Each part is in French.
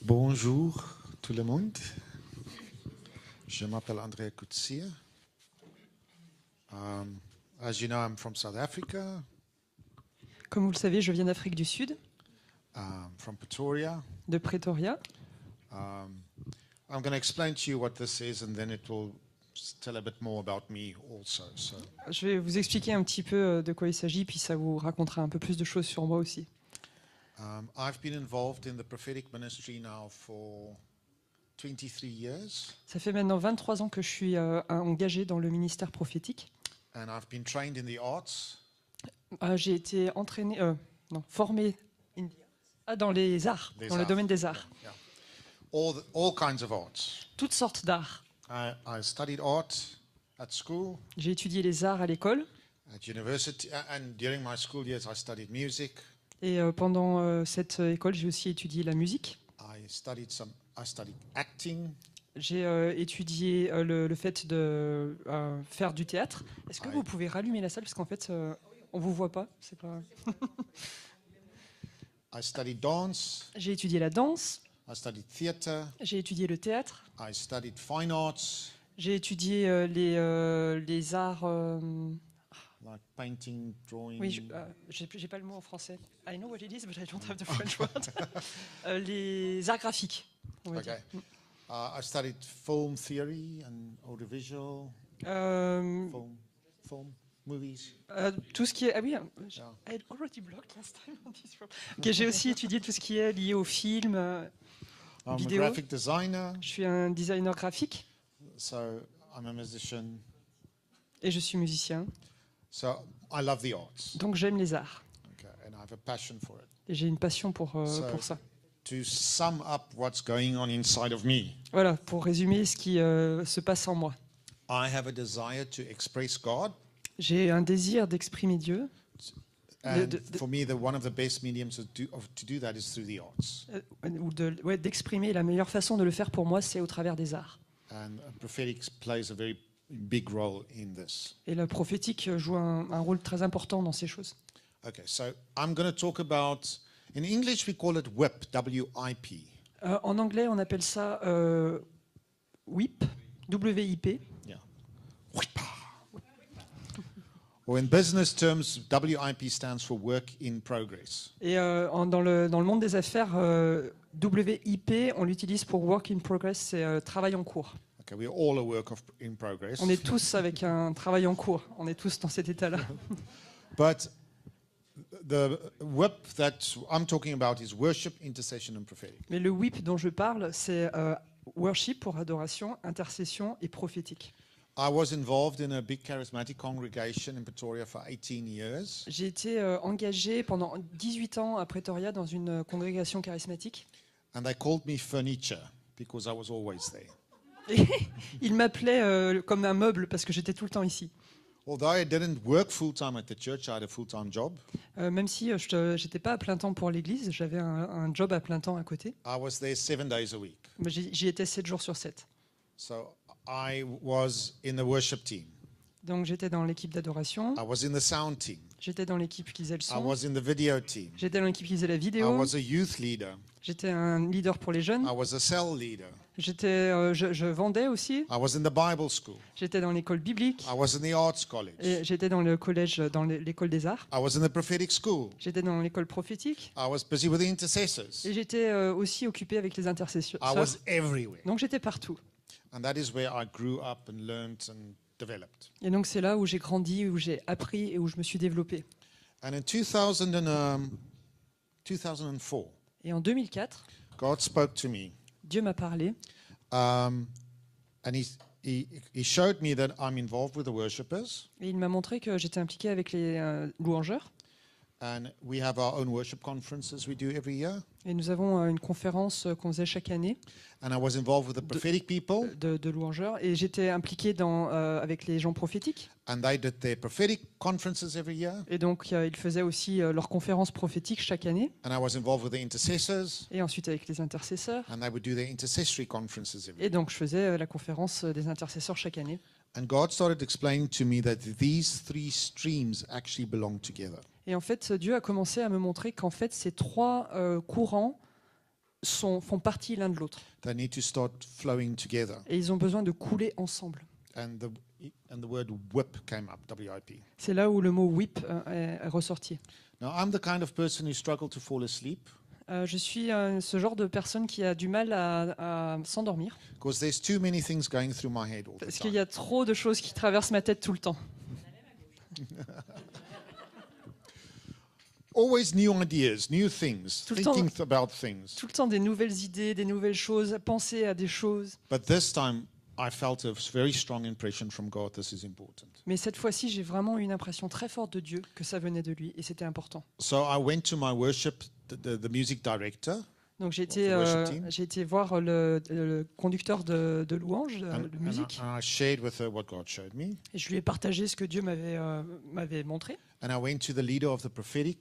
Bonjour tout le monde. Je m'appelle Andrea Coetzee. As you know, I'm from South Africa, Comme vous le savez, je viens d'Afrique du Sud, from Pretoria. de Pretoria. I'm going to explain to you what this is, and then it will tell a bit more about me also. So, Je vais vous expliquer un petit peu de quoi il s'agit, puis ça vous racontera un peu plus de choses sur moi aussi. I've been involved in the prophetic ministry now for 23 years, Ça fait maintenant 23 ans que je suis engagé dans le ministère prophétique. and I've been trained in the arts. J'ai été formé dans les arts, Les dans le arts. domaine des arts. Yeah. All kinds of arts. Toutes sortes d'arts. I studied art at school, J'ai étudié les arts à l'école, at university, and during my school years, I studied music. et pendant cette école, j'ai aussi étudié la musique. I studied acting. J'ai étudié le fait de faire du théâtre. Est-ce que vous pouvez rallumer la salle parce qu'en fait, on vous voit pas. C'est pas. I studied dance. J'ai étudié la danse. I studied theater. J'ai étudié le théâtre. I studied fine arts, J'ai étudié les arts. like painting, drawing. Oui, j'ai pas le mot en français. I know what it is, but I don't have the French word. Les arts graphiques. On va Okay. dire. I studied film theory and audiovisual, Euh, film, movies. tout ce qui est. Ah oui, Yeah. I had already blocked last time on this one. Ok, j'ai aussi étudié tout ce qui est lié au film. I'm Vidéo. a graphic designer, Je suis un designer graphique so I'm a musician. et je suis musicien. So I love the arts. Donc j'aime les arts. Okay, and I have a passion for it. Et j'ai une passion pour ça. To sum up what's going on inside of me, Voilà, pour résumer ce qui se passe en moi. I have a desire to express God. J'ai un désir d'exprimer Dieu. And for me, one of the best mediums to do that is through the arts. D'exprimer. La meilleure façon de le faire pour moi, c'est au travers des arts. And prophetics plays a very big role in this. Et le prophétique joue un rôle très important dans ces choses. Okay, so I'm going to talk about, in English we call it WIP, W-I-P. En anglais, on appelle ça WIP, W-I-P. Yeah. WIP. Or in business terms, WIP stands for work in progress. Et dans le monde des affaires, WIP, on l'utilise pour work in progress, c'est travail en cours. Okay, we're all a work in progress. On est tous avec un travail en cours. On est tous dans cet état-là. But the WIP that I'm talking about is worship, intercession, and prophetic. Mais le WIP dont je parle, c'est worship pour adoration, intercession et prophétique. I was involved in a big charismatic congregation in Pretoria for 18 years. J'ai été engagé pendant 18 ans à Pretoria dans une congrégation charismatique. And they called me furniture because I was always there. Et ils m'appelaient comme un meuble parce que j'étais tout le temps ici. Although I didn't work full-time at the church, I had a full-time job. Même si je n'étais pas à plein temps pour l'église, j'avais un job à plein temps à côté. I was there 7 days a week. Mais j'y étais 7 jours sur 7. So I was in the worship team. Donc j'étais dans l'équipe d'adoration, I was in the sound team. j'étais dans l'équipe qui faisait le I son, was in the video team. j'étais dans l'équipe qui faisait la I vidéo, was a youth leader. j'étais un leader pour les jeunes, I was a cell leader. je vendais aussi, I was in the Bible school. j'étais dans l'école biblique, I was in the arts college. et j'étais dans le collège, dans l'école des arts, I was in the prophetic school. j'étais dans l'école prophétique, I was busy with the intercessors. et j'étais aussi occupé avec les intercessions. I was everywhere. Donc j'étais partout. And that is where I grew up and learned and developed. Et donc c'est là où j'ai grandi, où j'ai appris et où je me suis développé. And in 2004, Et en 2004, God spoke to me. Dieu m'a parlé And he showed me that I'm involved with the worshippers. et il m'a montré que j'étais impliqué avec les louangeurs. And we have our own worship conferences we do every year. Et nous avons une conférence qu'on faisait chaque année And I was involved with the prophetic people. de louangeurs. Et j'étais impliqué avec les gens prophétiques. And they did their prophetic conferences every year. Et donc ils faisaient aussi leurs conférences prophétiques chaque année. And I was involved with the intercessors. Et ensuite avec les intercesseurs. And they would do their intercessory conferences every year. Et donc je faisais la conférence des intercesseurs chaque année. And God started explaining to me that these three streams actually belong together. Et en fait, Dieu a commencé à me montrer qu'en fait, ces trois courants font partie l'un de l'autre. They need to start flowing together. Et ils ont besoin de couler ensemble. And the word whip came up, W-I-P. C'est là où le mot whip est ressorti. Now, I'm the kind of person who struggle to fall asleep Je suis ce genre de personne qui a du mal à s'endormir because there's too many things going through my head all the parce qu'il time. y a trop de choses qui traversent ma tête tout le temps. Always new ideas, new things, Tout le temps. thinking about things. Tout le temps des nouvelles idées, des nouvelles choses, penser à des choses. But this time, I felt a very strong impression from God. This is important. Mais cette fois-ci, j'ai vraiment eu une impression très forte de Dieu que ça venait de lui et c'était important. So I went to my worship, the music director, Donc j'ai the worship team. été voir le conducteur de louange, de musique, and I shared with her what God showed me. et je lui ai partagé ce que Dieu m'avait montré. And I went to the leader of the prophetic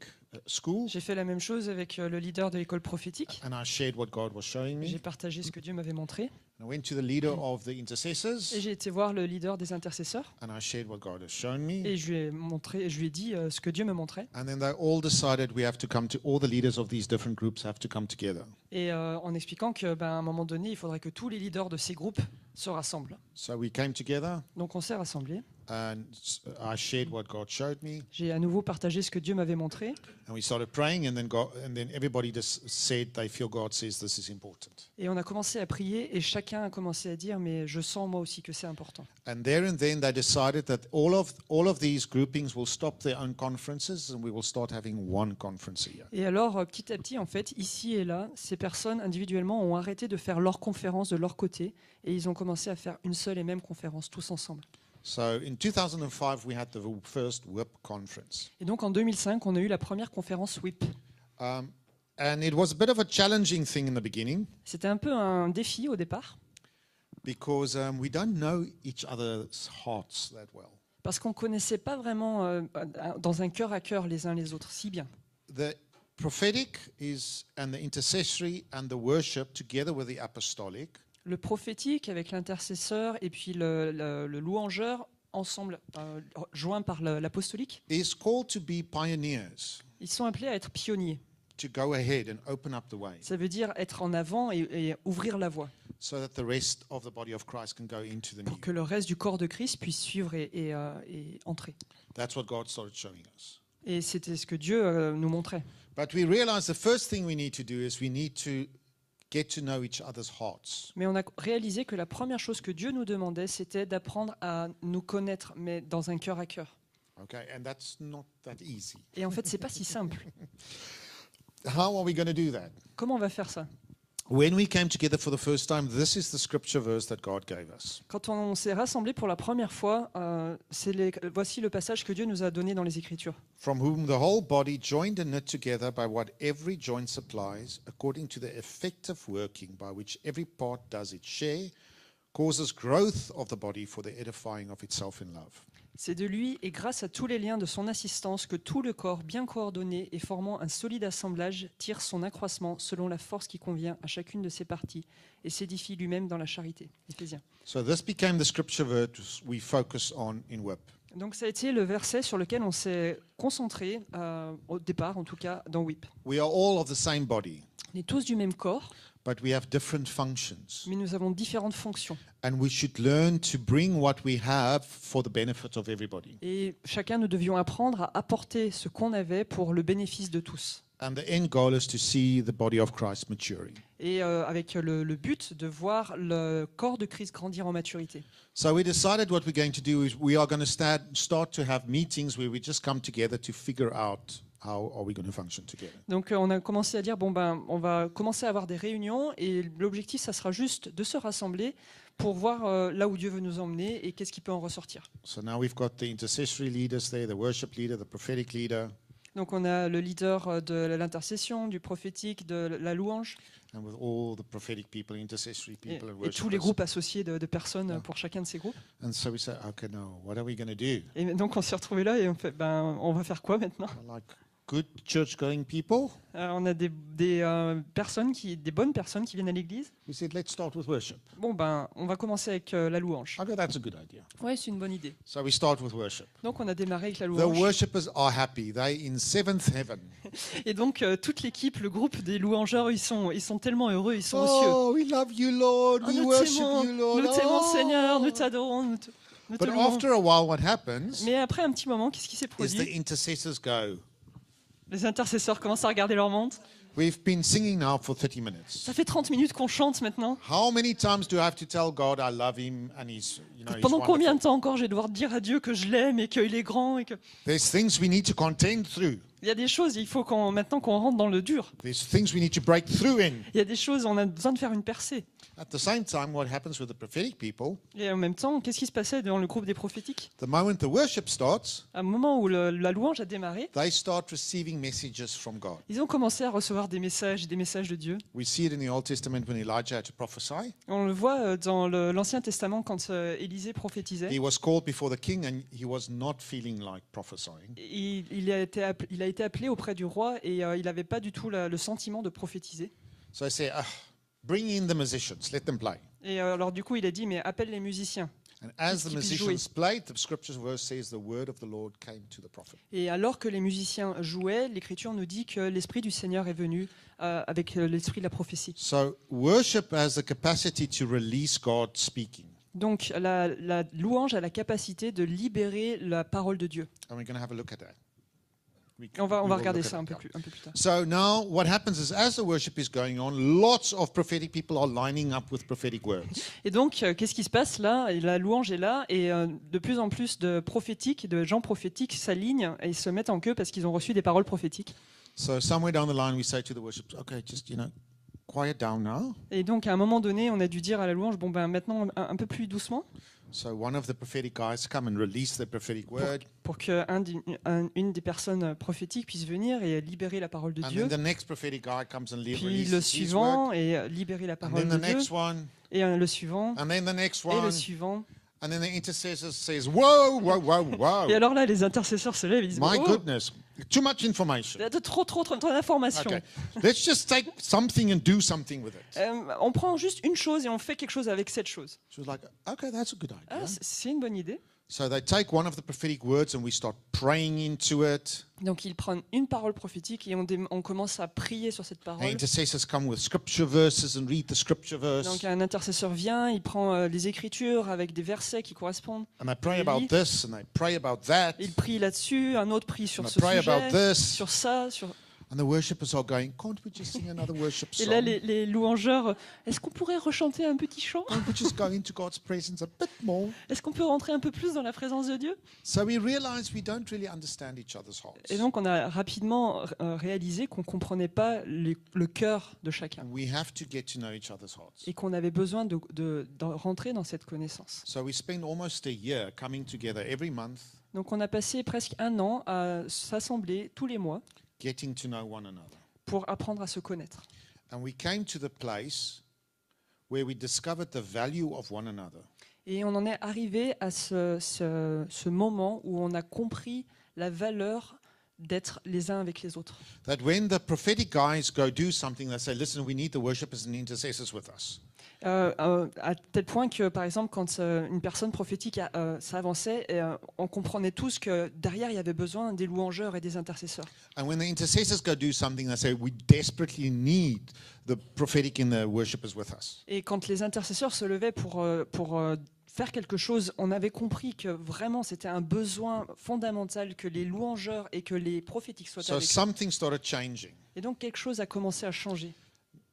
school, J'ai fait la même chose avec le leader de l'école prophétique. and I shared what God was showing J'ai me. partagé ce que Dieu m'avait montré. I went to the leader of the intercessors, Et j'ai été voir le leader des intercesseurs. and I shared what God has shown me. Et je lui ai dit ce que Dieu me montrait. And then they all decided we have to come to, all the leaders of these different groups have to come together. Et en expliquant qu'à un moment donné, il faudrait que tous les leaders de ces groupes se rassemblent. So we came together, Donc on s'est rassemblés. and I shared what God showed me, J'ai à nouveau partagé ce que Dieu m'avait montré. and we started praying, and then everybody just said they feel God says this is important. Et on a commencé à prier et chacun a commencé à dire mais je sens moi aussi que c'est important. And there and then they decided that all of these groupings will stop their own conferences, and we will start having one conference a year. Et alors petit à petit en fait ici et là ces personnes individuellement ont arrêté de faire leurs conférences de leur côté et ils ont commencé à faire une seule et même conférence tous ensemble. So in 2005 we had the first WIP conference. Et donc en 2005 on a eu la première conférence WIP. And it was a bit of a challenging thing in the beginning C'était un peu un défi au départ because we don't know each other's hearts that well. parce qu'on ne connaissait pas vraiment dans un cœur à cœur les uns les autres si bien. The prophetic is and the intercessory and the worship together with the apostolic Le prophétique avec l'intercesseur et puis le louangeur ensemble, joints par l'apostolique, is called to be pioneers, ils sont appelés à être pionniers. to go ahead and open up the way Ça veut dire être en avant et ouvrir la voie so that the rest of the body of Christ can go into the new. pour que le reste du corps de Christ puisse suivre et entrer. That's what God started showing us. Et c'était ce que Dieu nous montrait. But we realized the first thing we need to do is we need to get to know each other's hearts. Mais on a réalisé que la première chose que Dieu nous demandait, c'était d'apprendre à nous connaître, mais dans un cœur à cœur. Okay, and that's not that easy. Et en fait, c'est pas si simple. How are we going to do that? Comment on va faire ça? When we came together for the first time, this is the scripture verse that God gave us. Quand on s'est rassemblés pour la première fois, voici le passage que Dieu nous a donné dans les Écritures. From whom the whole body, joined and knit together by what every joint supplies, according to the effective working by which every part does its share, causes growth of the body for the edifying of itself in love. C'est de lui et grâce à tous les liens de son assistance que tout le corps, bien coordonné et formant un solide assemblage, tire son accroissement selon la force qui convient à chacune de ses parties et s'édifie lui-même dans la charité. Éphésiens. So this became the scripture verse we focus on in WIP. Donc ça a été le verset sur lequel on s'est concentré, au départ en tout cas, dans WIP. We are all of the same body, On est tous du même corps, but we have different functions. mais nous avons différentes fonctions. And we should learn to bring what we have for the benefit of everybody. Et chacun, nous devions apprendre à apporter ce qu'on avait pour le bénéfice de tous. And the end goal is to see the body of Christ maturing. Et avec le but de voir le corps de Christ grandir en maturité. So we decided what we're going to do is we are going to start to have meetings where we just come together to figure out how are we going to function together. Donc on a commencé à dire, on va commencer à avoir des réunions et l'objectif, ça sera juste de se rassembler pour voir là où Dieu veut nous emmener et qu'est-ce qui peut en ressortir. So now we've got the intercessory leaders there, the worship leader, the prophetic leader, Donc on a le leader de l'intercession, du prophétique, de la louange and with all the prophetic people, intercessory et, people, and et tous les worshipers. groupes associés de personnes pour chacun de ces groupes. And so we said, okay, now what are we going to do? Et donc on s'est retrouvés là et on fait, on va faire quoi maintenant? Like, good church-going people. On a des bonnes personnes qui viennent à l'église. We said, let's start with worship. Bon, ben, on va commencer avec la louange. Okay, that's a good idea. Oui, c'est une bonne idée. So we start with worship. Donc, on a démarré avec la The louange. worshippers are happy. They're in seventh heaven. Et donc, toute l'équipe, le groupe des louangeurs, ils sont tellement heureux, ils sont aux cieux. Oh, we love you, Lord. Oh, We nous worship t'aimons, you, Lord. nous t'aimons, Oh. Seigneur, nous t'adorons, nous te But louons. after a while, what happens Mais après un petit moment, qu'est-ce qui s'est is the produit? intercessors go, Les intercesseurs commencent à regarder leur montre. we've been singing now for 30 minutes. Ça fait 30 minutes qu'on chante maintenant. How many times do I have to tell God I love him and he's, he's Pendant combien wonderful? de temps encore je vais devoir dire à Dieu que je l'aime et qu'il est grand et que... There's things we need to contend through. Il y a des choses, il faut maintenant qu'on rentre dans le dur. There's things we need to break through in. Il y a des choses, on a besoin de faire une percée. At the same time, what happens with the prophetic people, Et en même temps, qu'est-ce qui se passait dans le groupe des prophétiques? the moment the worship starts, À un moment où la louange a démarré, they start receiving messages from God. ils ont commencé à recevoir des messages de Dieu. We see it in the Old Testament when Elijah had to prophesy. On le voit dans l'Ancien Testament quand Élisée prophétisait. He was called before the king and he was not feeling like prophesying. Il a été appelé auprès du roi et il n'avait pas du tout le sentiment de prophétiser. So I say, bring in the musicians, let them play. Et alors du coup, il a dit, mais appelle les musiciens. And as the Qu'ils puissent jouer. musicians played, the scripture verse says the word of the Lord came to the prophet. Et alors que les musiciens jouaient, l'Écriture nous dit que l'Esprit du Seigneur est venu avec l'Esprit de la prophétie. So worship has the capacity to release God speaking. Donc la louange a la capacité de libérer la parole de Dieu. And we're going to have a look at that. On va We will regarder look at ça it, un peu yeah. plus tard. So now what happens is as the worship is going on, lots of prophetic people are lining up with prophetic words. Et donc, qu'est-ce qui se passe là? Et la louange est là et de plus en plus de prophétiques, de gens prophétiques s'alignent et se mettent en queue parce qu'ils ont reçu des paroles prophétiques. So somewhere down the line we say to the worship, okay, just, quiet down now. Et donc, à un moment donné, on a dû dire à la louange, bon ben maintenant un peu plus doucement, So one of the prophetic guys come and release the prophetic word. pour qu'une des personnes prophétiques puisse venir et libérer la parole de And Dieu. then the next prophetic guy comes and Puis releases le his suivant word. et libérer la And parole then de the Dieu. next one. Et le suivant And then the next et le one. suivant. And then the intercessor says, whoa, whoa, whoa, whoa. Et alors là, les intercesseurs se lèvent et disent, My oh, goodness, too much information. il y a de trop d'informations. Okay, let's just take something and do something with it. On prend juste une chose et on fait quelque chose avec cette chose. She was like, okay, that's a good idea. Ah, c'est une bonne idée. So they take one of the prophetic words and we start praying into it. Donc ils prennent une parole prophétique et on commence à prier sur cette The parole. intercessors come with scripture verses and read the scripture verse. Donc un intercesseur vient, il prend les écritures avec des versets qui correspondent. And they pray about this and they pray about that. Il prie là-dessus, un autre prie sur And ce they pray about sujet, this. sur ça, sur... And the worshippers are going, can't we just sing another worship Et là, song? les louangeurs, est-ce qu'on pourrait rechanter un petit chant? Can't we just go into God's presence a bit more? Est-ce qu'on peut rentrer un peu plus dans la présence de Dieu? So we realize we don't really understand each other's hearts. Et donc on a rapidement réalisé qu'on ne comprenait pas le cœur de chacun We have to get to know each other's hearts. et qu'on avait besoin de rentrer dans cette connaissance. So we spend almost a year coming together every month, Donc on a passé presque un an à s'assembler tous les mois getting to know one another. pour apprendre à se connaître. And we came to the place where we discovered the value of one another. Et on en est arrivé à ce moment où on a compris la valeur d'être les uns avec les autres. That when the prophetic guys go do something, they say, listen, we need the worshippers and intercessors with us. À tel point que, par exemple, quand une personne prophétique s'avançait, on comprenait tous que derrière, il y avait besoin des louangeurs et des intercesseurs. And when the intercessors go do something, they say, we desperately need the prophetic and the worshippers with us. Et quand les intercesseurs se levaient pour faire quelque chose, on avait compris que vraiment c'était un besoin fondamental que les louangeurs et que les prophétiques soient So avec eux. something started changing. Et donc quelque chose a commencé à changer.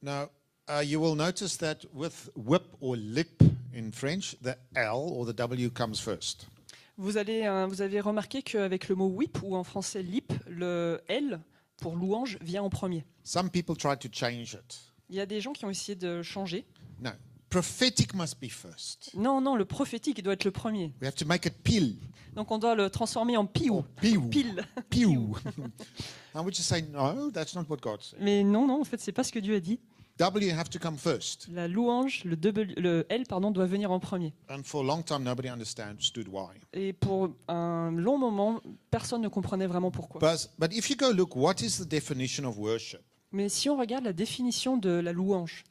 Now, you will notice that with whip or lip in French, the L or the W comes first. Vous avez remarqué qu'avec le mot whip, ou en français lip, le L pour louange vient en premier. Some people try to change it. Il y a des gens qui ont essayé de changer. No, prophetic must be first. Non, le prophétique il doit être le premier. We have to make it pile. Donc on doit le transformer en piou. Piou. Pile. Pew. And we just say, no, that's not what God said. Mais non, en fait, c'est pas ce que Dieu a dit. W have to come first. La louange, le L, pardon, doit venir en premier. And for a long time, nobody understood why. Et pour un long moment, personne ne comprenait vraiment pourquoi. But if you go look, what is the definition of worship? Mais si on regarde la définition de la louange,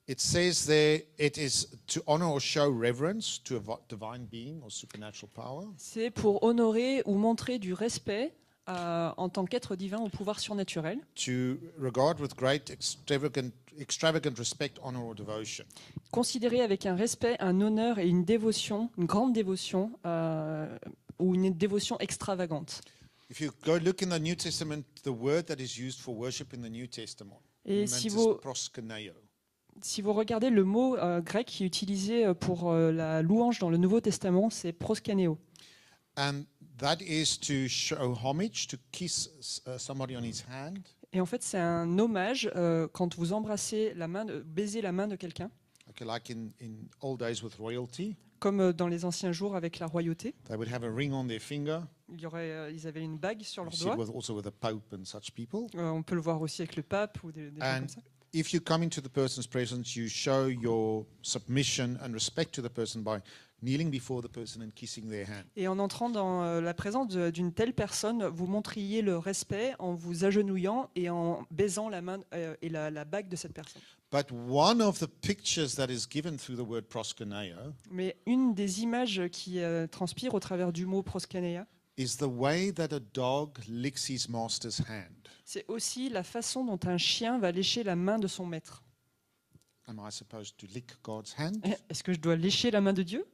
It says there it is to honor or show reverence to a divine being or supernatural power. c'est pour honorer ou montrer du respect en tant qu'être divin au pouvoir surnaturel, To regard with great extravagant respect, honor or devotion. considérer avec un respect, un honneur et une dévotion, une grande dévotion ou une dévotion extravagante. If you go look in the New Testament, the word that is used for worship in the New Testament Et is proskuneo. si vous regardez le mot grec qui est utilisé pour la louange dans le Nouveau Testament, c'est proskaneo. And that is to show homage, to kiss somebody on his hand. Et en fait, c'est un hommage quand vous embrassez la main, baisez la main de quelqu'un, Okay, like in old days with royalty, comme dans les anciens jours avec la royauté. they would have a ring on their finger. Ils avaient une bague sur You leur see it doigt. also with the Pope and such people. On peut le voir aussi avec le pape ou des gens And comme ça. if you come into the person's presence, you show your submission and respect to the person by kneeling before the person and kissing their hand. Et en entrant dans la présence d'une telle personne, vous montriez le respect en vous agenouillant et en baisant la main et la bague de cette personne. But one of the pictures that is given through the word proskuneo Mais une des images qui transpire au travers du mot proskanea, is the way that a dog licks his master's hand. c'est aussi la façon dont un chien va lécher la main de son maître. Am I supposed to lick God's hand? Est-ce que je dois lécher la main de Dieu?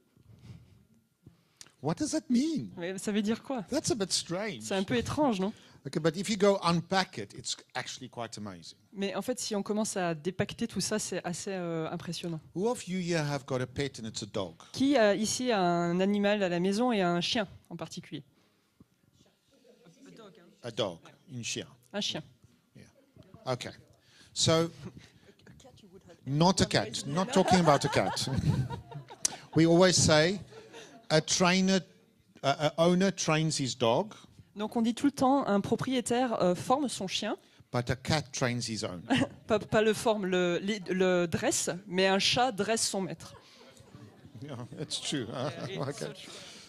What does that mean? Mais ça veut dire quoi? That's a bit strange. C'est un peu étrange, non? Okay, but if you go unpack it, it's actually quite amazing. Mais en fait, si on commence à dépacter tout ça, c'est assez impressionnant. Who of you here have got a pet and it's a dog? Qui ici a un animal à la maison et un chien en particulier? A dog, in chien. Un chien. Okay. So, not a cat. Not talking about a cat. We always say a owner trains his dog, Donc on dit tout le temps, un propriétaire forme son chien, but a cat trains his owner. pas le forme, le dresse, mais un chat dresse son maître. Yeah, it's true. Okay.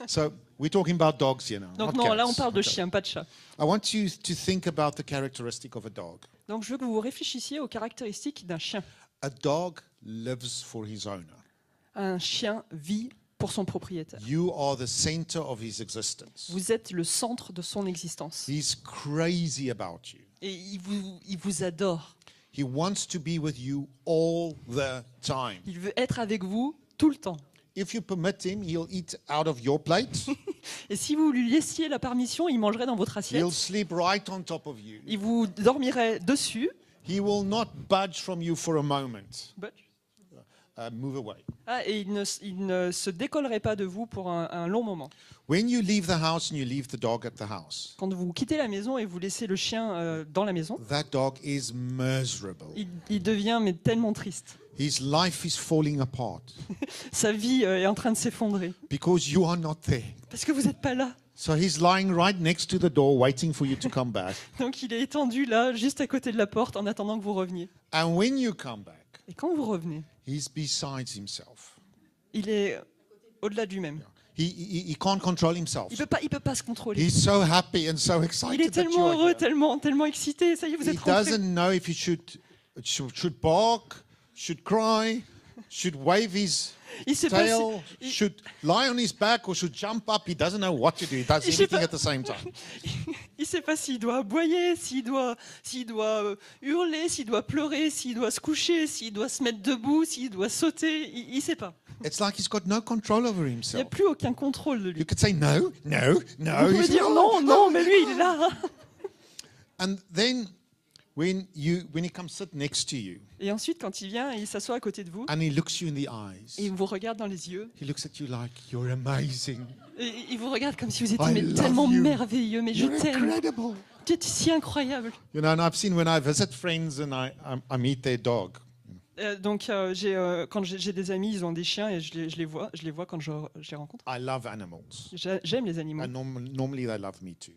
So we're talking about dogs here now. Donc not non, là cats. on parle de Okay. chien, pas de chat. I want you to think about the characteristic of a dog. Donc je veux que vous réfléchissiez aux caractéristiques d'un chien. A dog lives for his owner. Un chien vit pour son propriétaire. You are the center of his existence. Vous êtes le centre de son existence. He's crazy about you. Et il vous adore. He wants to be with you all the time. Il veut être avec vous tout le temps. If you permit him, he'll eat out of your plate. Et si vous lui laissiez la permission, il mangerait dans votre assiette. He'll sleep right on top of you. Il vous dormirait dessus. He will not budge from you for a moment. Move away. Et il ne se décollerait pas de vous pour un long moment. When you leave the house and you leave the dog at the house, Quand vous quittez la maison et vous laissez le chien dans la maison, that dog is miserable. il devient mais tellement triste. His life is falling apart Sa vie est en train de s'effondrer because you are not there. parce que vous n'êtes pas là. So he's lying right next to the door waiting for you to come back. Donc il est étendu là, juste à côté de la porte, en attendant que vous reveniez. And when you come back, Et quand vous revenez, he's besides himself. il est au-delà de lui-même. He can't control himself. Il peut pas se contrôler. He's so happy and so Il est excited that you tellement are heureux, here. tellement excité. Ça y est, vous He êtes rentré. doesn't know if he should bark, should cry, should wave his Il sait pas tail, si- should lie on his back or should jump up. He doesn't know what to do. He does Il sait everything pas- at the same time. Il sait pas s'il doit aboyer, s'il doit hurler, s'il doit pleurer, s'il doit se coucher, s'il doit se mettre debout, s'il doit sauter. Il sait pas. It's like he's got no control over Il n'y a himself. plus aucun contrôle de lui. You could say no, no, no. Vous pouvez He's- dire non, mais lui, il est là. And then when he comes sit next to you Et ensuite, quand il vient, il s'assoit à côté de vous and he looks you in the et eyes, il vous regarde dans les yeux. he looks at you like you're amazing. Et il vous regarde comme si vous étiez I mais love tellement you. merveilleux, mais je You're t'aime. incredible. Tu es si incroyable. You know, and I've seen when I visit friends and I meet their dog. Donc, quand j'ai des amis, ils ont des chiens et je les vois quand je les rencontre. I love animals. J'aime les animaux. And normally they love me too.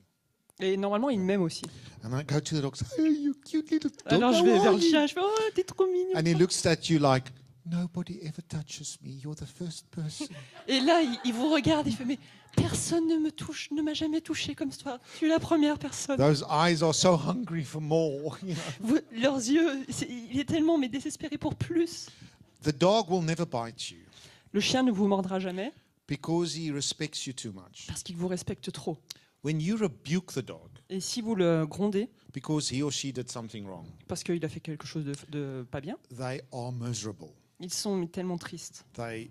Et normalement, il m'aime aussi. And I go to the dog, say, "Oh, you cute little dog. Alors je how vais are vers le you?" chien, je fais « Oh, t'es trop mignon !» And he looks at you like, "Nobody ever touches me. You're the first person." Et là, il vous regarde, il fait « Mais personne ne me touche, ne m'a jamais touché comme toi. Tu es la première personne. Those eyes are so hungry for more. You know? Leurs yeux, il est tellement mais désespéré pour plus. » The dog will never bite you Le chien ne vous mordra jamais because he respects you too much. parce qu'il vous respecte trop. When you rebuke the dog Et si vous le grondez because he or she did something wrong, parce qu'il a fait quelque chose de pas bien, they are miserable. ils sont tellement tristes. They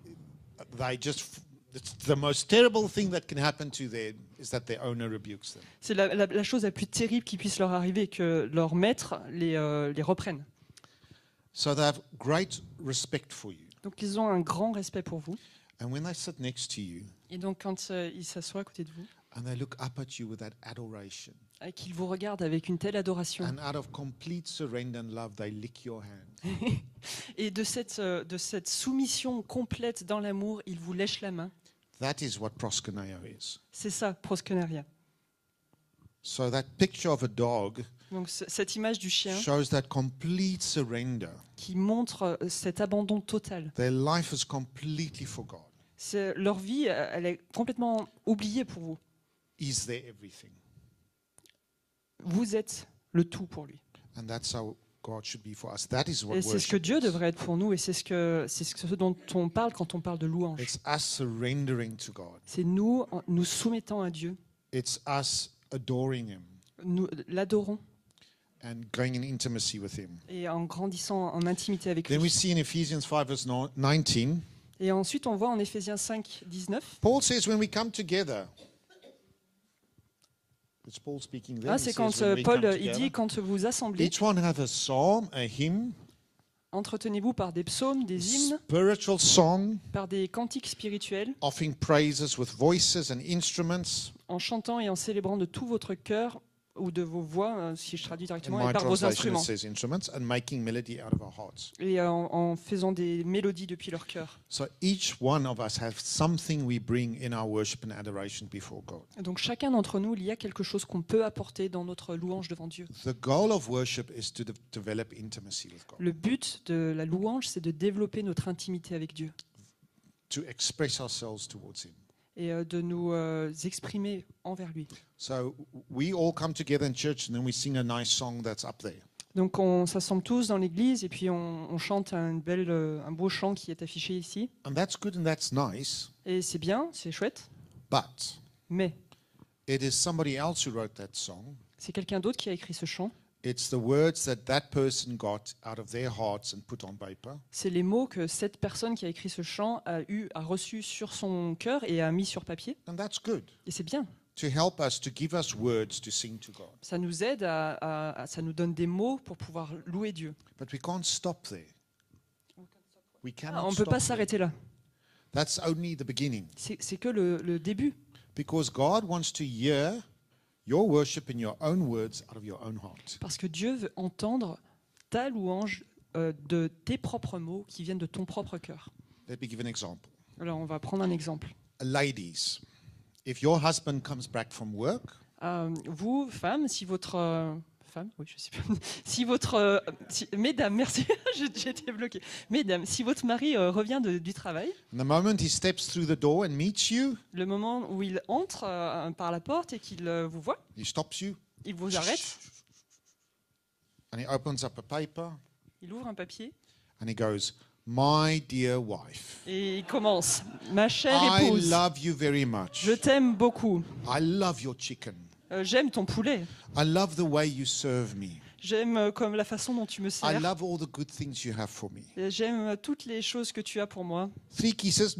just. It's the most terrible thing that can happen to them is that their owner rebukes them. C'est la chose la plus terrible qui puisse leur arriver, que leur maître les reprenne. So they have great respect for you. Donc ils ont un grand respect pour vous. And when they sit next to you Et donc quand ils s'assoient à côté de vous, and they look up at you with that adoration, et qu'ils vous regardent avec une telle adoration, and out of complete surrender and love, they lick your hand. et de cette soumission complète dans l'amour, ils vous lèchent la main. That is what proskuneo is. C'est ça, proskuneria. So that picture of a dog Donc cette image du chien shows that complete surrender. qui montre cet abandon total. Their life is completely for God. Leur vie, elle est complètement oubliée pour vous. Is their everything. Vous êtes le tout pour lui. And that's how God should be for us. That is what Et c'est ce que worship Dieu is. devrait être pour nous, et c'est ce dont on parle quand on parle de louange. It's us surrendering to God. C'est nous soumettant à Dieu, It's us adoring Him nous l'adorons, and going in intimacy with Him. et en grandissant en intimité avec Then we lui. see in Ephesians 5 verse 19, Et ensuite, on voit en Éphésiens 5, 19. Paul says when we come together. It's Paul speaking there. He C'est says quand when we Paul come il together, dit quand vous assemblez, each one have a psalm, a hymn, entretenez-vous par des psaumes, des hymnes, spiritual song, par des cantiques spirituels, offering praises with voices and instruments. en chantant et en célébrant de tout votre cœur ou de vos voix, si je traduis In directement, my et par vos translation, it instruments, says instruments, and making melody out of our hearts. et en faisant des mélodies depuis leur cœur. So each one of us have something we bring in our worship and adoration before God. Donc chacun d'entre nous, il y a quelque chose qu'on peut apporter dans notre louange devant Dieu. The goal of worship is to develop intimacy with God, Le but de la louange, c'est de développer notre intimité avec Dieu to express ourselves towards Him. et de nous exprimer envers lui. So we all come together in church and then we sing a nice song that's up there. Donc on s'assemble tous dans l'église et puis on chante un beau chant qui est affiché ici. And that's good and that's nice, Et c'est bien, c'est chouette, but mais it is somebody else who wrote that song. c'est quelqu'un d'autre qui a écrit ce chant. It's the words that person got out of their hearts and put on paper. C'est les mots que cette personne qui a écrit ce chant a reçus sur son cœur et a mis sur papier. And that's good Et c'est bien. to help us, to give us words to sing to God. Ça nous aide, ça nous donne des mots pour pouvoir louer Dieu. But we can't stop there. We cannot On ne peut stop pas there. s'arrêter là. That's only the beginning. C'est que le début. Because God wants to hear your worship in your own words out of your own heart. Parce que Dieu veut entendre ta louange de tes propres mots qui viennent de ton propre cœur. Let me give an example. Alors on va prendre un exemple. Ladies, if your husband comes back from work Vous, femmes, si votre... femme, oui, je sais pas. Si votre... mesdames, merci, j'ai été bloquée. Mesdames, si votre mari revient du travail, and the moment he steps through the door and meets you, le moment où il entre par la porte et qu'il vous voit, he stops you il vous arrête, and he opens up a paper il ouvre un papier and he goes, "My dear wife, et il commence. Ma chère I épouse, love you very much. je t'aime beaucoup. I love your chicken. J'aime ton poulet. I love the way you serve me. J'aime comme la façon dont tu me I sers. love all the good things you have for me." J'aime toutes les choses que tu as pour moi. 3 kisses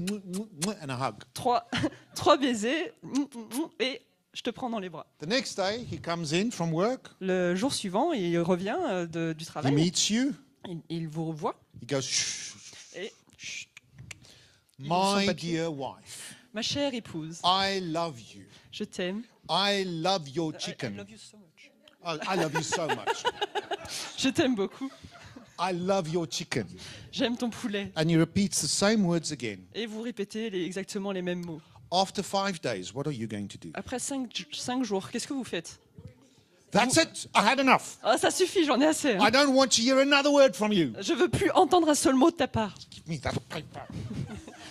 and a hug. 3 baisers et je te prends dans les bras. The next day, he comes in from work. Le jour suivant, il revient du He travail. meets you. Il vous revoit He goes, "Shh, et chut, my ouvre son papier. dear wife, ma chère épouse, I love you. je t'aime. I love your chicken. I love you so much. I love you so much. Je t'aime beaucoup. I love your chicken." J'aime ton poulet. And he repeats the same words again. Et vous répétez exactement les mêmes mots. After 5 days, what are you going to do? Après 5 jours, qu'est-ce que vous faites? That's it. I had enough. Ah, ça suffit, j'en ai assez. Hein. I don't want to hear another word from you. Je veux plus entendre un seul mot de ta part. Give me that paper.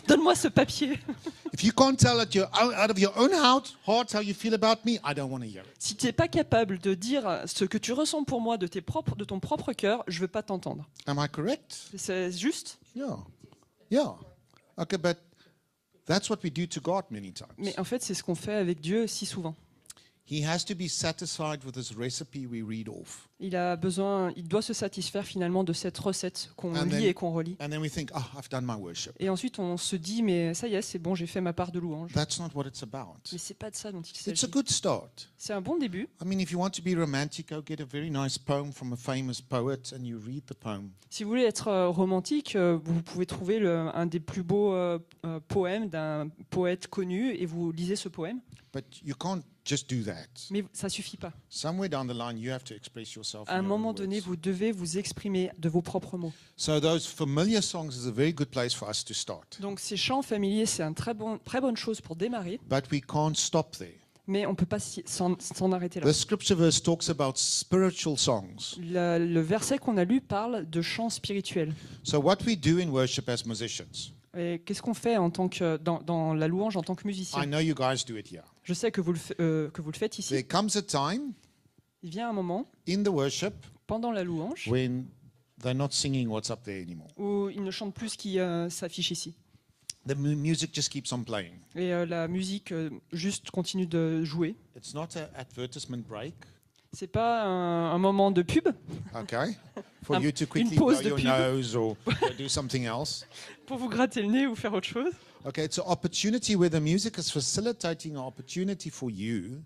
Donne-moi ce papier. If you can't tell out of your own heart how you feel about me, I don't want to hear it. Si tu n'es pas capable de dire ce que tu ressens pour moi de ton propre cœur, je ne veux pas t'entendre. Am I correct? C'est juste? Yeah. Yeah. Okay, but that's what we do to God many times. Mais en fait, c'est ce qu'on fait avec Dieu si souvent. He has to be satisfied with this recipe we read off. Il doit se satisfaire finalement de cette recette qu'on And lit then- et qu'on relit. And then we think, oh, I've done my worship. Et ensuite, on se dit, mais ça y est, c'est bon, j'ai fait ma part de louange. That's not what it's about. Mais c'est pas de ça dont il It's a s'agit. good start. C'est un bon début. I mean, if you want to be romantic, go get a very nice poem from a famous poet and you read the poem. Si vous voulez être romantique, vous pouvez trouver un des plus beaux poèmes d'un poète connu et vous lisez ce poème. But you can't just do that. Mais ça suffit pas. Somewhere down the line, you have to express yourself. À un in your own moment donné, words. vous devez vous exprimer de vos propres mots. So those familiar songs is a very good place for us to start. Donc ces chants familiers, c'est une très bonne chose pour démarrer, But we can't stop there. mais on ne peut pas s'en arrêter là. The scripture verse talks about spiritual songs. Le verset qu'on a lu parle de chants spirituels. So what we do in worship as musicians, Et qu'est-ce qu'on fait en tant que, dans la louange en tant que I musicien? know you guys do it here. Je sais que vous le faites ici. There comes a time Il vient un moment, in the worship pendant la louange, when they're not singing what's up there anymore. où ils ne chantent plus ce qui s'affiche ici. The music just keeps on playing. Et la musique juste continue de jouer. It's not an advertisement break, C'est pas un moment de pub okay, for Um, you to quickly une pause blow de your pub. nose or do something else. pour vous gratter le nez ou faire autre chose. Okay, it's an opportunity where the music is facilitating an opportunity for you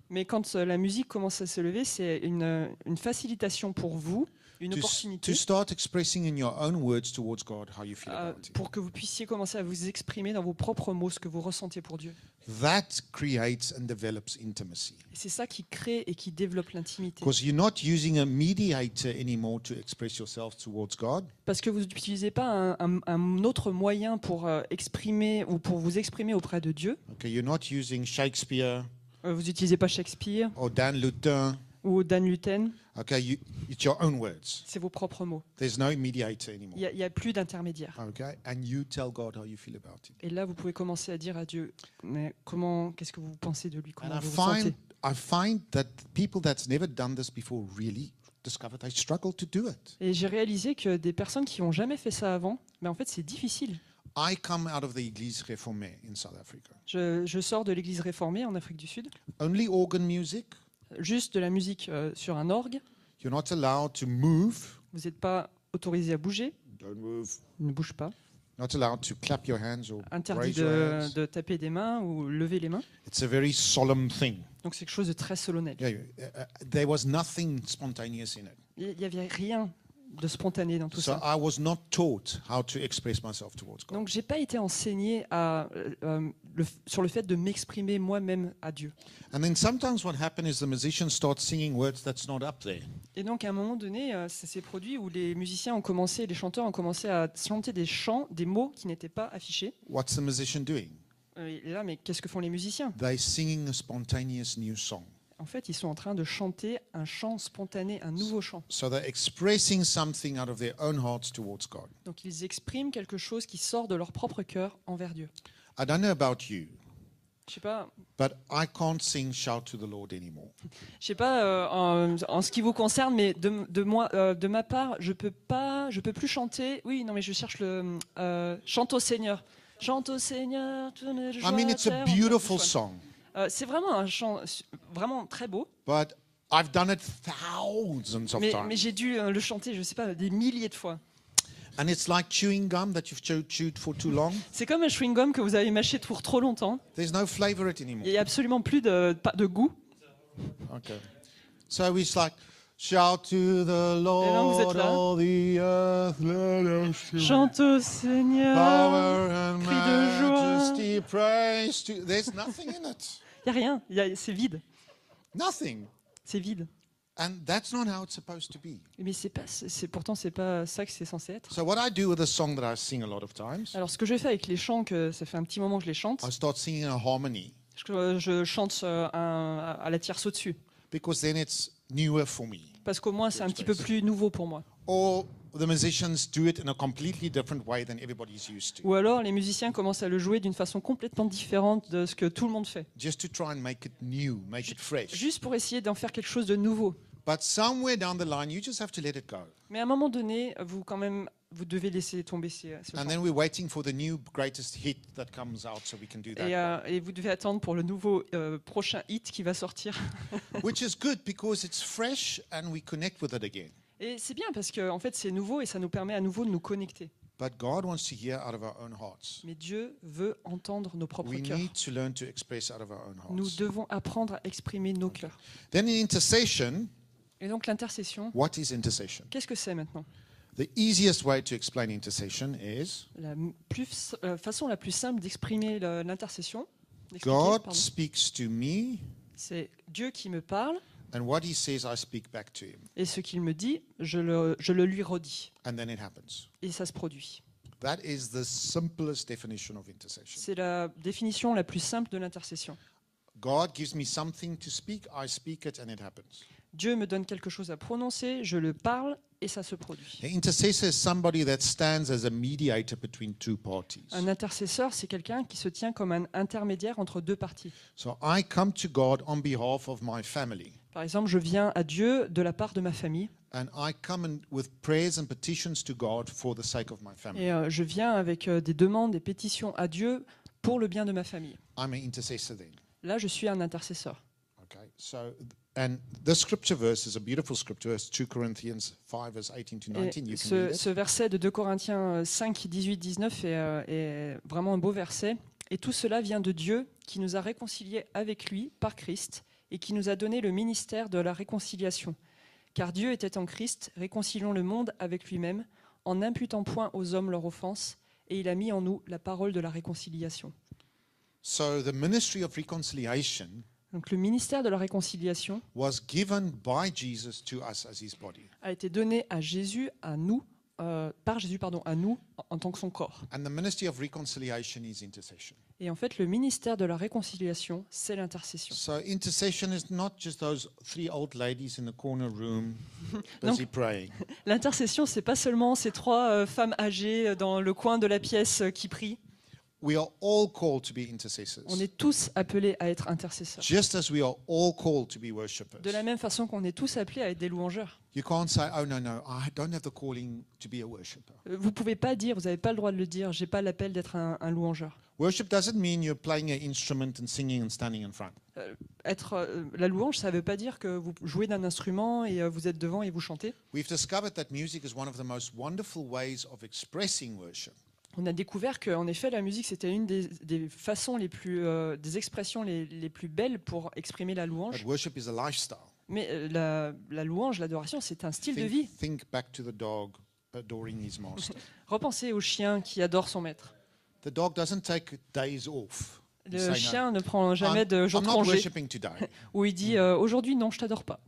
Mais quand la musique commence à se lever, c'est une facilitation pour vous, une to opportunité start expressing in your own words towards God how you feel about it. pour que vous puissiez commencer à vous exprimer dans vos propres mots ce que vous ressentez pour Dieu. That creates and develops intimacy. Et c'est ça qui crée et qui développe l'intimité. Because you're not using a mediator anymore to express yourself towards God. Parce que vous n'utilisez pas un autre moyen pour exprimer ou pour vous exprimer auprès de Dieu. Okay, you're not using Shakespeare Vous n'utilisez pas Shakespeare or Dan Luther. ou Dan Luthen. Okay, it's your own words. C'est vos propres mots. There's no mediator anymore. Il n'y a plus d'intermédiaire. Okay, and you tell God how you feel about it. Et là, vous pouvez commencer à dire à Dieu, mais qu'est-ce que vous pensez de lui, And comment vous vous sentez. I find that people that's never done this before really discover they struggle to do it. Et j'ai réalisé que des personnes qui n'ont jamais fait ça avant, mais en fait, c'est difficile. I come out of the Église réformée in South Africa. Je sors de l'église réformée en Afrique du Sud, Only organ music. juste de la musique sur un orgue. You're not allowed to move. Vous n'êtes pas autorisé à bouger, Don't move. ne bouge pas. Not allowed to clap your hands or Interdit raise your hands. de taper des mains ou lever les mains. It's a very solemn thing. Donc c'est quelque chose de très solennel. Yeah, there was nothing spontaneous in it. Il n'y avait rien de spontané dans tout So ça. I was not taught how to express myself towards God. Donc j'ai pas été enseigné sur le fait de m'exprimer moi-même à Dieu. And then sometimes what happened is the musicians start singing words that's not up there. Et donc à un moment donné, ça s'est produit où les musiciens ont commencé, les chanteurs ont commencé à chanter des chants, des mots qui n'étaient pas affichés. What's the musician doing? Et là, mais qu'est-ce que font les musiciens? They're singing a spontaneous new song. En fait, ils sont en train de chanter un chant spontané, un nouveau chant. So they're expressing something out of their own hearts towards God. Donc ils expriment quelque chose qui sort de leur propre cœur envers Dieu. I don't know about you, Je sais pas, but I can't sing Shout to the Lord anymore. en ce qui vous concerne, mais de ma part, je peux plus chanter. Oui, non, mais je cherche le chante au Seigneur. Chante au Seigneur. I mean, it's a beautiful song, C'est vraiment un chant vraiment très beau. but I've done it thousands of Mais times. j'ai dû le chanter, je sais pas, des milliers de fois. And it's like chewing gum that you've chewed for too long. C'est comme un chewing-gum que vous avez mâché pour trop longtemps. There's no flavor it anymore. Il n'y a absolument plus de goût. Okay. So it's like, shout to the là, vous êtes Lord, là. all the earth, let us sing. Chante au Seigneur. Power and Cri de joie. majesty, praise to... There's nothing in it. Il n'y a rien, c'est vide. Nothing. C'est vide. And that's not how it's supposed to be. Mais pourtant c'est pas ça que c'est censé être. So what I do with a song that I sing a lot of times, Alors ce que je fais avec les chants, que ça fait un petit moment que je les chante, I start singing a harmony je chante à la tierce au-dessus, because then it's newer for me. parce qu'au moins c'est un petit peu plus nouveau pour moi. Or the musicians do it in a completely different way than everybody's used to, Ou alors les musiciens commencent à le jouer d'une façon complètement différente de ce que tout le monde fait, just to try and make it new, make it fresh. juste pour essayer d'en faire quelque chose de nouveau. But somewhere down the line, you just have to let it go. Mais à un moment donné, vous devez laisser tomber ce And chant. then we're waiting for the new greatest hit that comes out so we can do that. Et vous devez attendre pour le nouveau prochain hit qui va sortir. Which is good because it's fresh and we connect with it again. Et c'est bien parce que en fait c'est nouveau et ça nous permet à nouveau de nous connecter. But God wants to hear out of our own hearts. Mais Dieu veut entendre nos propres We cœurs. need to learn to express out of our own Nous hearts. devons apprendre à exprimer nos cœurs. Then in intercession, Et donc l'intercession, what is intercession? qu'est-ce que c'est maintenant? The easiest way to explain intercession is La façon la plus simple d'exprimer l'intercession, d'expliquer, God pardon, speaks to me, c'est Dieu qui me parle and what he says, I speak back to him. et ce qu'il me dit, je le lui redis. And then it happens. Et ça se produit. That is the simplest definition of intercession. C'est la définition la plus simple de l'intercession. God gives me something to speak, I speak it, and it happens. Dieu me donne quelque chose à prononcer, je le parle et ça se produit. An intercessor is somebody that stands as a mediator between two parties. Un intercesseur, c'est quelqu'un qui se tient comme un intermédiaire entre deux parties. So I come to God on behalf of my family, Par exemple, je viens à Dieu de la part de ma famille and I come with prayers and petitions to God for the sake of my family. et je viens avec des demandes, des pétitions à Dieu pour le bien de ma famille. I'm an intercessor then. Là, je suis un intercesseur. Okay. So, and this scripture verse is a beautiful scripture. It's 2 Corinthians 5, verse 18 to 19. Et You can read it. ce verset de 2 Corinthiens 5, 18, 19 est vraiment un beau verset. Et tout cela vient de Dieu qui nous a réconciliés avec lui par Christ et qui nous a donné le ministère de la réconciliation. Car Dieu était en Christ, réconciliant le monde avec lui-même, en n'imputant point aux hommes leur offense, et il a mis en nous la parole de la réconciliation. So the ministry of reconciliation Donc le ministère de la réconciliation was given by Jesus to us as his body. a été donné à Jésus, à nous, par Jésus, pardon, à nous en tant que son corps. And the ministry of reconciliation is intercession. Et en fait, le ministère de la réconciliation, c'est l'intercession. So intercession is not just those three old ladies in the corner room busy praying. L'intercession, c'est pas seulement ces trois femmes âgées dans le coin de la pièce qui prient. We are all called to be intercessors. On est tous appelés à être intercesseurs. Just as we are all called to be worshippers. De la même façon qu'on est tous appelés à être des louangeurs. You can't say, oh no, I don't have the calling to be a worshipper. Vous pouvez pas dire, vous n'avez pas le droit de le dire, j'ai pas l'appel d'être un louangeur. Worship doesn't mean you're playing an instrument and singing and standing in front. La louange, ça veut pas dire que vous jouez d'un instrument et vous êtes devant et vous chantez. We've discovered that music is one of the most wonderful ways of expressing worship. On a découvert qu'en effet, la musique, c'était une des façons des expressions les plus belles pour exprimer la louange. But worship is a lifestyle. Mais la louange, l'adoration, c'est un style de vie. Think back to the dog adoring his master. Repensez au chien qui adore son maître. The dog doesn't take days off. Le Say, no, chien ne prend jamais de jour I'm de not congé worshiping today. où il dit aujourd'hui non, je t'adore pas.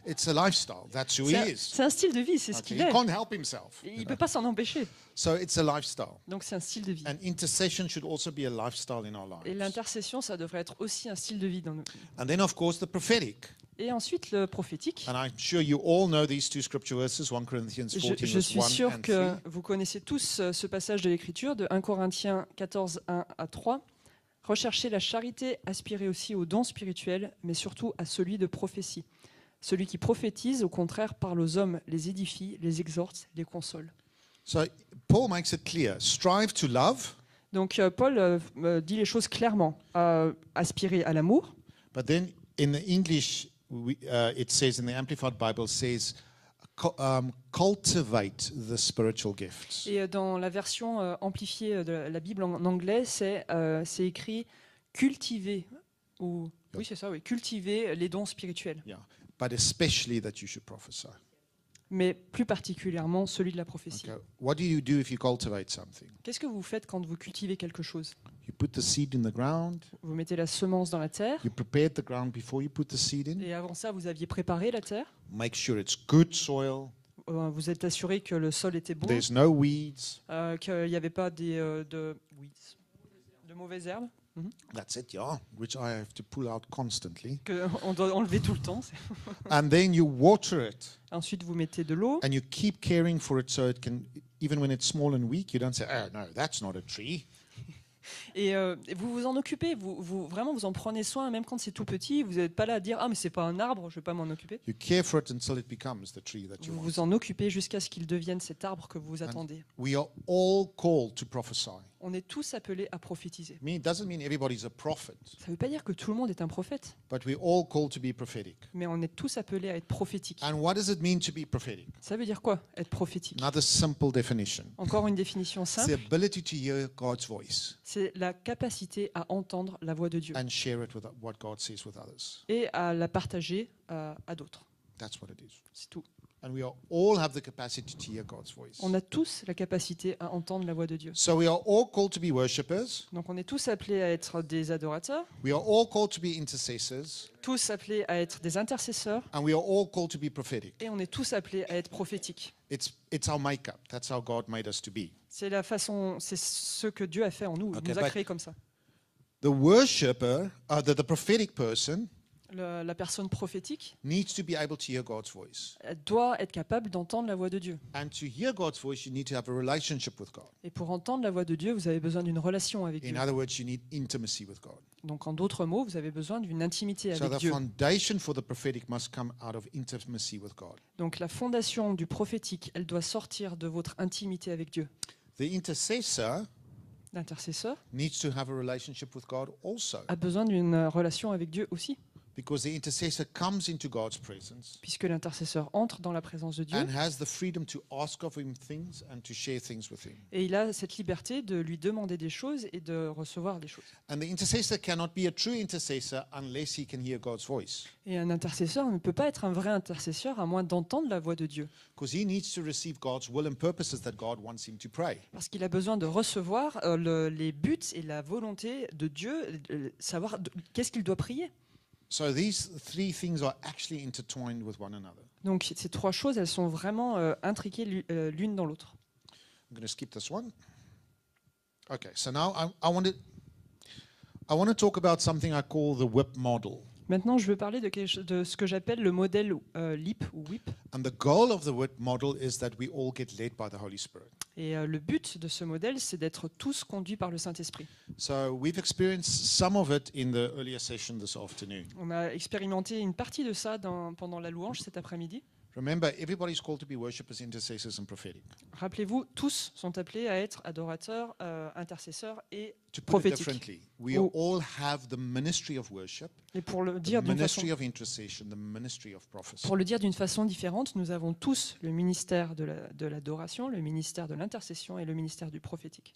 It's a lifestyle. That's who he is. C'est un style de vie, c'est ce Okay, qu'il he est. can't help himself. Il ne peut pas s'en empêcher. So it's a lifestyle. Donc c'est un style de vie. And intercession should also be a lifestyle in our Et lives. l'intercession, ça devrait être aussi un style de vie dans nous. And then, of course, the prophetic. Et ensuite le prophétique. And I'm sure you all know these two scripture verses, 1 Corinthians 14, Je verse suis 1 sûr and que 3. vous connaissez tous ce passage de l'Écriture de 1 Corinthiens 14, 1 à 3. Recherchez la charité, aspirez aussi aux dons spirituels, mais surtout à celui de prophétie. Celui qui prophétise, au contraire, parle aux hommes, les édifie, les exhorte, les console. So Paul makes it clear. Strive to love, Donc Paul dit les choses clairement. Aspirer à l'amour. but then in the English, it says, in the Amplified Bible, says, cultivate the spiritual gifts. Et dans la version amplifiée de la Bible en anglais, c'est écrit cultiver. Ou, oui, c'est ça, oui. Cultiver les dons spirituels. Yeah, but especially that you should prophesy. mais plus particulièrement celui de la prophétie. Okay. What do you do if you cultivate something? Qu'est-ce que vous faites quand vous cultivez quelque chose? You put the seed in the ground. Vous mettez la semence dans la terre, You prepared the ground before you put the seed in. et avant ça, vous aviez préparé la terre. Make sure it's good soil. Vous êtes assuré que le sol était bon, There's no weeds. qu'il n'y avait pas de mauvaises herbes, That's it, yeah, which I have to pull out constantly. qu'on doit enlever tout le temps. And then you water it Ensuite, vous mettez de l'eau, and you keep caring for it so it can, even when it's small and weak, you don't say, oh, no, that's not a tree. et vous vous en occupez. Vraiment, vous en prenez soin, même quand c'est tout petit. Vous n'êtes pas là à dire « Ah, mais c'est pas un arbre, je ne vais pas m'en occuper ». You care for it until it becomes the tree that you Vous want. vous en occupez jusqu'à ce qu'il devienne cet arbre que vous attendez. We are all called to prophesy. On est tous appelés à prophétiser. It doesn't mean everybody's a prophet, Ça ne veut pas dire que tout le monde est un prophète, but we're all called to be prophetic. mais on est tous appelés à être prophétiques. And what does it mean to be prophetic? Ça veut dire quoi, être prophétique? Another simple definition. Encore une définition It's the simple, ability to hear God's voice c'est la capacité à entendre la voix de Dieu and share it with what God says with others. et à la partager à d'autres. That's what it is. C'est tout. And we all have the capacity to hear God's voice. On a tous la capacité à entendre la voix de Dieu. So we are all called to be worshippers. Donc on est tous appelés à être des adorateurs, We are all called to be intercessors. tous appelés à être des intercesseurs, And we are all called to be prophetic. et on est tous appelés à être prophétiques. It's our makeup. That's how God made us to be. C'est la façon, c'est ce que Dieu a fait en nous. Il Ok, nous a but- créés comme ça. The worshipper, the prophetic person, La personne prophétique, needs to be able to hear God's voice. elle doit être capable d'entendre la voix de Dieu. And to hear God's voice, you need to have a relationship with God. Et pour entendre la voix de Dieu, vous avez besoin d'une relation avec In Dieu. other words, you need intimacy with God. Donc en d'autres mots, vous avez besoin d'une intimité So avec the Dieu. foundation for the prophetic must come out of intimacy with God. Donc la fondation du prophétique, elle doit sortir de votre intimité avec Dieu. The intercessor L'intercesseur needs to have a relationship with God also, a besoin d'une relation avec Dieu aussi, because the intercessor comes into God's presence puisque l'intercesseur entre dans la présence de Dieu and has the freedom to ask of him things and to share things with him. et il a cette liberté de lui demander des choses et de recevoir des choses. And the intercessor cannot be a true intercessor unless he can hear God's voice, Et un intercesseur ne peut pas être un vrai intercesseur à moins d'entendre la voix de Dieu, because he needs to receive God's will and purposes that God wants him to pray. parce qu'il a besoin de recevoir les buts et la volonté de Dieu, savoir qu'est-ce qu'il doit prier. So these three things are actually intertwined with one another. Donc ces trois choses, elles sont vraiment intriquées l'une dans l'autre. I'm going to skip this one. Okay, so now I want to talk about something I call the whip model. Maintenant, je veux parler de ce que j'appelle le modèle LEAP ou WIP. And the goal of the whip model is that we all get led by the Holy Spirit. Et le but de ce modèle, c'est d'être tous conduits par le Saint-Esprit. So we've experienced some of it in the earlier session this afternoon. On a expérimenté une partie de ça pendant la louange cet après-midi. Remember, everybody's called to be worshippers, intercessors, and prophetic. Rappelez-vous, tous sont appelés à être adorateurs, intercesseurs et To put it prophétiques. differently, we Oh. all have the ministry of worship, Et pour le the dire d'une façon, ministry of intercession, the ministry of prophecy. pour le dire d'une façon différente, nous avons tous le ministère de l'adoration, le ministère de l'intercession et le ministère du prophétique.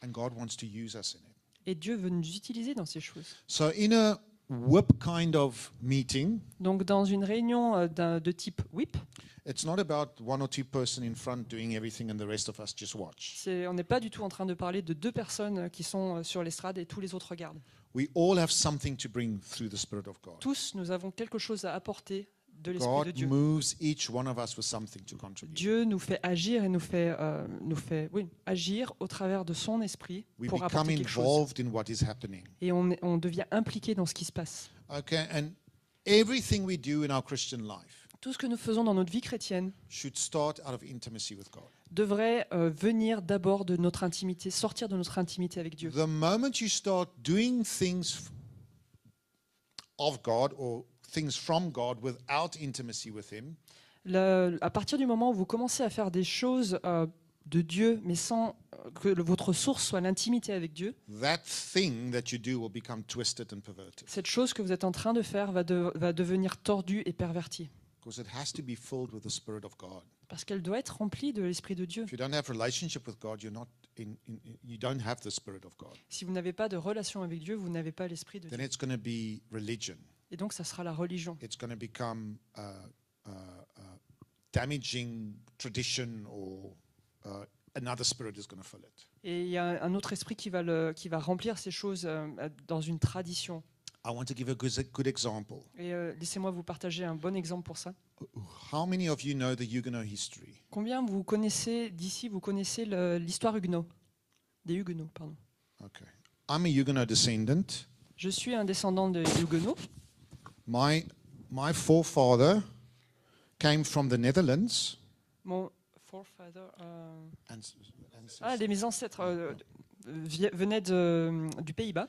And God wants to use us in it. Et Dieu veut nous utiliser dans ces choses. So in a whip kind of meeting, Donc dans une réunion de type WIP, it's not about one or two person in front doing everything and the rest of us just watch. on n'est pas du tout en train de parler de deux personnes qui sont sur l'estrade et tous les autres regardent. We all have something to bring through the Spirit of God. Tous, nous avons quelque chose à apporter de l'Esprit de God Dieu. moves each one of us with something to contribute. Dieu nous fait agir et nous fait agir au travers de son esprit We pour become apporter quelque chose. involved in what is happening. Et on devient impliqué dans ce qui se passe. Okay, and everything we do in our Christian life Tout ce que nous faisons dans notre vie chrétienne should start out of intimacy with God. devrait venir d'abord de notre intimité, sortir de notre intimité avec Dieu. The moment you start doing things of God or things from God without intimacy with Him, À partir du moment où vous commencez à faire des choses de Dieu, mais sans que votre source soit l'intimité avec Dieu, that thing that you do will become twisted and perverted. cette chose que vous êtes en train de faire va devenir tordue et pervertie. Because it has to be filled with the Spirit of God. Parce qu'elle doit être remplie de l'Esprit de Dieu. If you don't have relationship with God, you don't have the Spirit of God. Si vous n'avez pas de relation avec Dieu, vous n'avez pas l'Esprit de Dieu. Then it's going to be religion. Et donc, ça sera la religion. It's going to become damaging tradition or another spirit is going to fill it. Et il y a un autre esprit qui va remplir ces choses dans une tradition. I want to give a good example. Et laissez-moi vous partager un bon exemple pour ça. How many of you know the Huguenot history? Combien vous connaissez l'histoire Huguenot? Des Huguenots, pardon. Okay. I'm a Huguenot descendant. Je suis un descendant de Huguenots. My forefather came from the Netherlands. Mon forefather, And mes ancêtres venaient du Pays-Bas.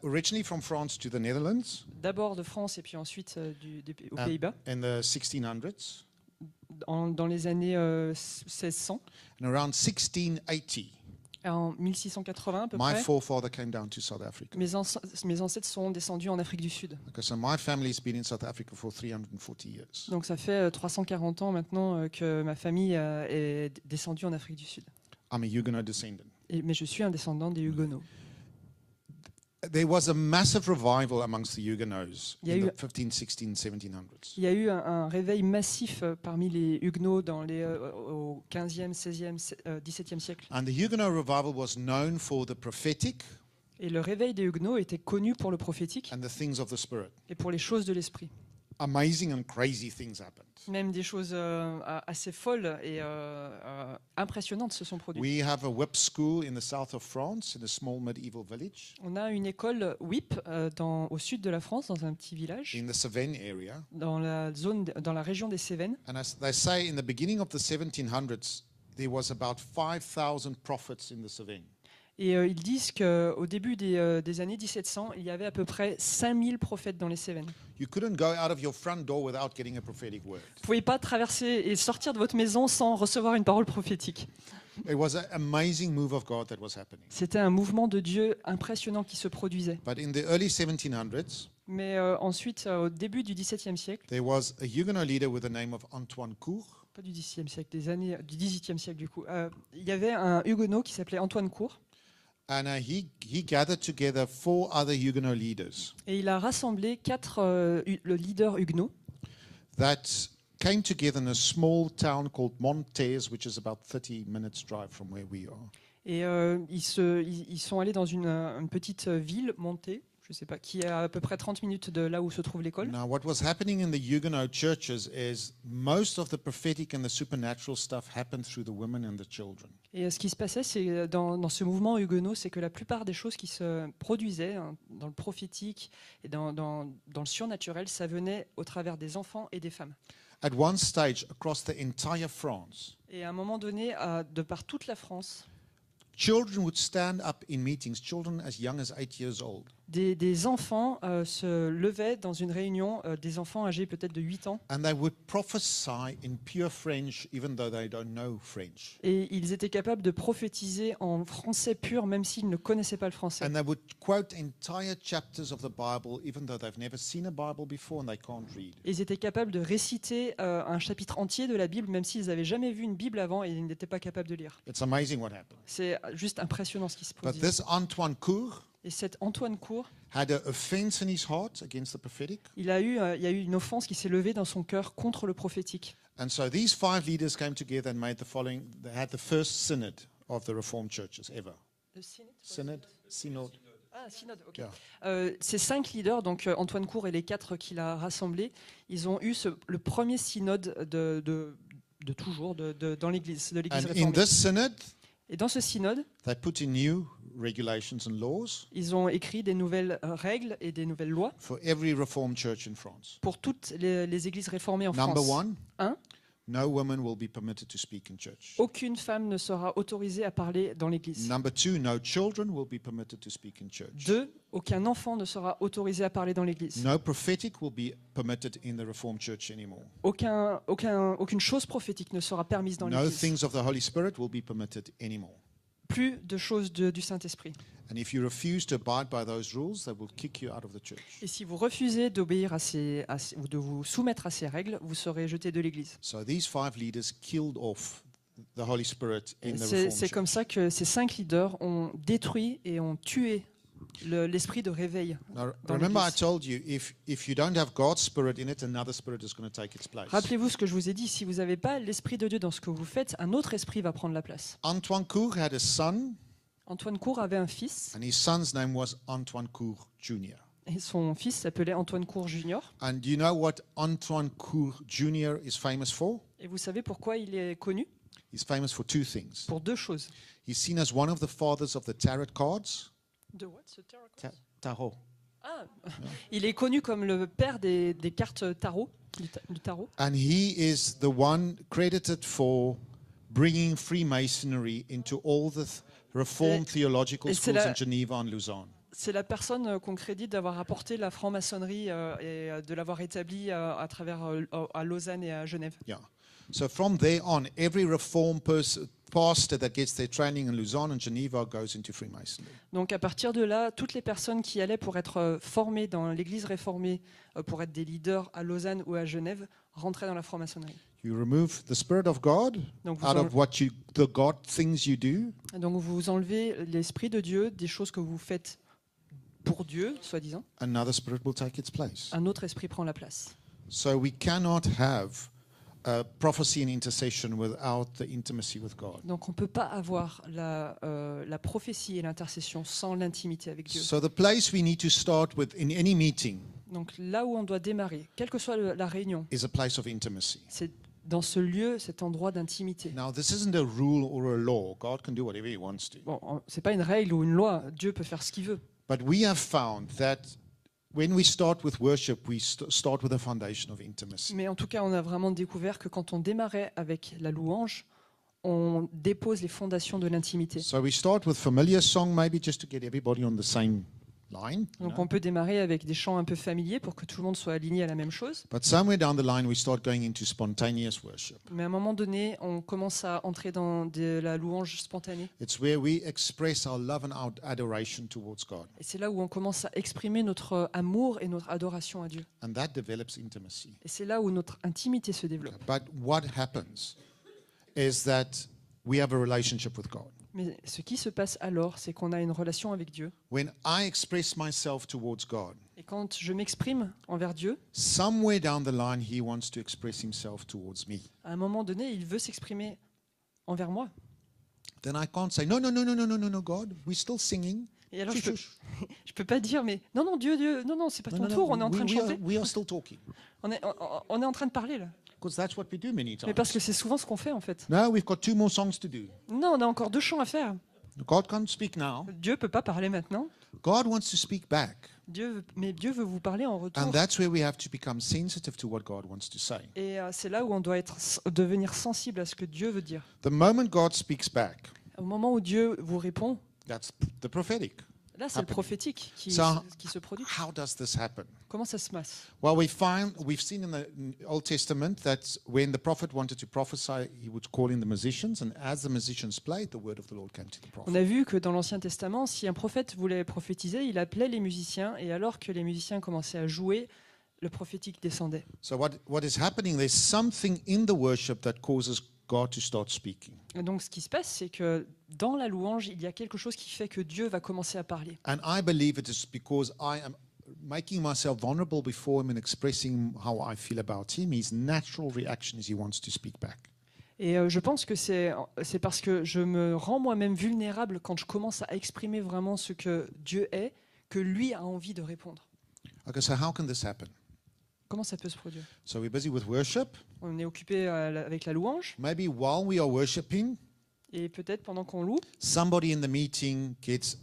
Originally from France to the Netherlands. D'abord de France et puis ensuite aux Pays-Bas. In the 1600s. Dans les années 1600. And around 1680. En 1680 à peu My près. forefather came down to South Africa. Mes ancêtres sont descendus en Afrique du Sud. Okay, so my family's been in South Africa for 340 years. Donc ça fait 340 ans maintenant que ma famille est descendue en Afrique du Sud. I'm a Huguenot descendant. Mais je suis un descendant des Huguenots. There was a massive revival amongst the Huguenots Il y a in eu- the 15, 16, 1700s. Il y a eu un réveil massif parmi les Huguenots au 15e, 16e, 17e siècle. And the Huguenot revival was known for the prophetic Et le réveil des Huguenots était connu pour le prophétique and the things of the Spirit. et pour les choses de l'esprit. Amazing and crazy things happened. Même des choses assez folles et impressionnantes se sont produites. We have a whip school in the south of France, in a small medieval village, On a une école WIP au sud de la France, dans un petit village, in the Cevennes area. dans la région des Cévennes. And as they say, in the beginning of the 1700s, there was about 5,000 prophets in the Cevennes. Et ils disent qu'au début des années 1700, il y avait à peu près 5000 prophètes dans les Cévennes. You couldn't go out of your front door without getting a prophetic word. Vous ne pouvez pas traverser et sortir de votre maison sans recevoir une parole prophétique. It was an amazing move of God that was happening. C'était un mouvement de Dieu impressionnant qui se produisait. But in the early 1700s, Mais ensuite, au début du XVIIe siècle, there was a Huguenot leader with the name of Antoine Court. pas du XVIe siècle, du XVIIIe siècle du coup, il y avait un Huguenot qui s'appelait Antoine Court. And he gathered together 4 other Huguenot leaders Et il a rassemblé 4 leaders huguenots that came together in a small town called Montes, which is about 30 minutes drive from where we are. et ils sont allés dans une petite ville, Montée, je sais pas, qui est à peu près 30 minutes de là où se trouve l'école. Now, what was happening in the Huguenot churches is most of the prophetic and the supernatural stuff happened through the women and the children. Et ce qui se passait, c'est dans ce mouvement huguenot, c'est que la plupart des choses qui se produisaient dans le prophétique et dans le surnaturel, ça venait au travers des enfants et des femmes. At one stage, across the entire France, Et à un moment donné, de par toute la France, children would stand up in meetings, children as young as 8 years old, des enfants se levaient dans une réunion, des enfants âgés peut-être de 8 ans, and they would prophesy in pure French, even though they don't know French. et ils étaient capables de prophétiser en français pur, même s'ils ne connaissaient pas le français. And they would quote entire chapters of the Bible, even though they've never seen a Bible before and they can't read. Ils étaient capables de réciter un chapitre entier de la Bible, même s'ils n'avaient jamais vu une Bible avant et ils n'étaient pas capables de lire. It's amazing what happened. C'est juste impressionnant ce qui se But produit. this Antoine Court Et cet Antoine Court, had an offense in his heart against the prophetic. il y a eu une offense qui s'est levée dans son cœur contre le prophétique. And so these 5 leaders came together and made the following. They had the first synod of the Reformed churches ever. Synod? Ah, synode, ok. Yeah. Ces 5 leaders, donc Antoine Court et les 4 qu'il a rassemblés, ils ont eu le premier synode de toujours dans l'Église, de l'Église And in réformée. this synod, Et dans ce synode, they put in new regulations and laws ils ont écrit des nouvelles règles et des nouvelles lois for every Reformed church in France. pour toutes les églises réformées en Number France. 1, Un, no woman will be permitted to speak in church. aucune femme ne sera autorisée à parler dans l'église. Number 2, no children will be permitted to speak in church. 2, aucun enfant ne sera autorisé à parler dans l'église. No prophetic will be permitted in the Reformed church anymore. Aucune chose prophétique ne sera permise dans No l'église. things of the Holy Spirit will be permitted anymore. Plus de choses du Saint-Esprit. And if you refuse to abide by those rules, they will kick you out of the church. Et si vous refusez d'obéir ou de vous soumettre à ces règles, vous serez jeté de l'église. So these 5 leaders killed off the Holy Spirit in the C'est Reformed comme church. ça que ces 5 leaders ont détruit et ont tué l'esprit de réveil. Now, Dans remember, I l'Église. told you if you don't have God's Spirit in it, another spirit is going to take its place. Rappelez-vous ce que je vous ai dit, si vous n'avez pas l'esprit de Dieu dans ce que vous faites, un autre esprit va prendre la place. Antoine Cour had a son, Antoine Cour avait un fils, and his son's name was Antoine Cour Jr. et son fils s'appelait Antoine Cour Junior. And do you know what Antoine Cour Jr. is famous for? Et vous savez pourquoi il est connu? He's famous for two things. Pour deux choses. He's seen as one of the fathers of the tarot cards. De what, ce tarot card? Tarot. Ah, il est connu comme le père des cartes tarot, du tarot. And he is the one credited for bringing Freemasonry into all the Reformed theological et c'est schools la- in Geneva and Lausanne. C'est la personne qu'on crédite d'avoir apporté la franc-maçonnerie et de l'avoir établie à travers à Lausanne et à Genève. Yeah. So from there on, every Reformed pastor that gets their training in Lausanne and Geneva goes into Freemasonry. Donc à partir de là, toutes les personnes qui allaient pour être formées dans l'Église réformée, pour être des leaders à Lausanne ou à Genève, rentraient dans la franc-maçonnerie. You remove the Spirit of God Donc out of the God things you do, vous enlevez l'Esprit de Dieu, des choses que vous faites pour Dieu, soi-disant. another Spirit will take its place. Un autre esprit prend la place. So we cannot have prophecy and intercession without the intimacy with God. Donc on ne peut pas avoir la prophétie et l'intercession sans l'intimité avec Dieu. So the place we need to start with in any meeting Donc là où on doit démarrer, quelle que soit la réunion, is a place of intimacy. c'est dans ce lieu, cet endroit d'intimité. Now, this isn't a rule or a law. God can do whatever he wants to. Bon, c'est pas une règle ou une loi. Dieu peut faire ce qu'il veut. But we have found that when we start with worship, we start with a foundation of intimacy. Mais en tout cas, on a vraiment découvert que quand on démarrait avec la louange, on dépose les fondations de l'intimité. So we start with familiar song, maybe just to get everybody on the same line. Donc on peut démarrer avec des chants un peu familiers pour que tout le monde soit aligné à la même chose. But somewhere down the line, we start going into spontaneous worship. Mais à un moment donné, on commence à entrer dans de la louange spontanée. It's where we express our love and our adoration towards God. Et c'est là où on commence à exprimer notre amour et notre adoration à Dieu. And that develops intimacy. Et c'est là où notre intimité se développe. But what happens is that we have a relationship with God. Mais ce qui se passe alors, c'est qu'on a une relation avec Dieu. When I express myself towards God, Et quand je m'exprime envers Dieu, somewhere down the line, he wants to express himself towards me. à un moment donné, il veut s'exprimer envers moi. Then I can't say, no, God, we're still singing. Et alors, Shush, shush. je peux pas dire, mais non, Dieu, non, c'est pas ton tour, on est en train de chanter. We are still talking. On est en train de parler, là. Because that's what we do many Mais parce times. que c'est souvent ce qu'on fait, en fait. No, we've got 2 more songs to do. Non, on a encore 2 chants à faire. God can't speak now. Dieu peut pas parler maintenant. God wants to speak back. Mais Dieu veut vous parler en retour. And that's where we have to become sensitive to what God wants to say. Et c'est là où on doit devenir sensible à ce que Dieu veut dire. The moment God speaks back, Au moment où Dieu vous répond, that's the prophetic. là, c'est le prophétique qui se produit. How does this happen? Comment ça se passe? Well, we've seen in the Old Testament that when the prophet wanted to prophesy, he would call in the musicians, and as the musicians played, the word of the Lord came to the On prophet. a vu que dans l'Ancien Testament, si un prophète voulait prophétiser, il appelait les musiciens, et alors que les musiciens commençaient à jouer, le prophétique descendait. So what is happening? There's something in the worship that causes God to start speaking. Et donc, ce qui se passe, c'est que dans la louange, il y a quelque chose qui fait que Dieu va commencer à parler. And I believe it is because I am making myself vulnerable before him and expressing how I feel about him. His natural reaction is he wants to speak back. Et je pense que c'est parce que je me rends moi-même vulnérable quand je commence à exprimer vraiment ce que Dieu est, que lui a envie de répondre. Okay, so how can this happen? Comment ça peut se produire? So we're busy with worship. On est occupé avec la louange, Maybe while we are worshiping, et peut-être pendant qu'on loue, somebody in the meeting gets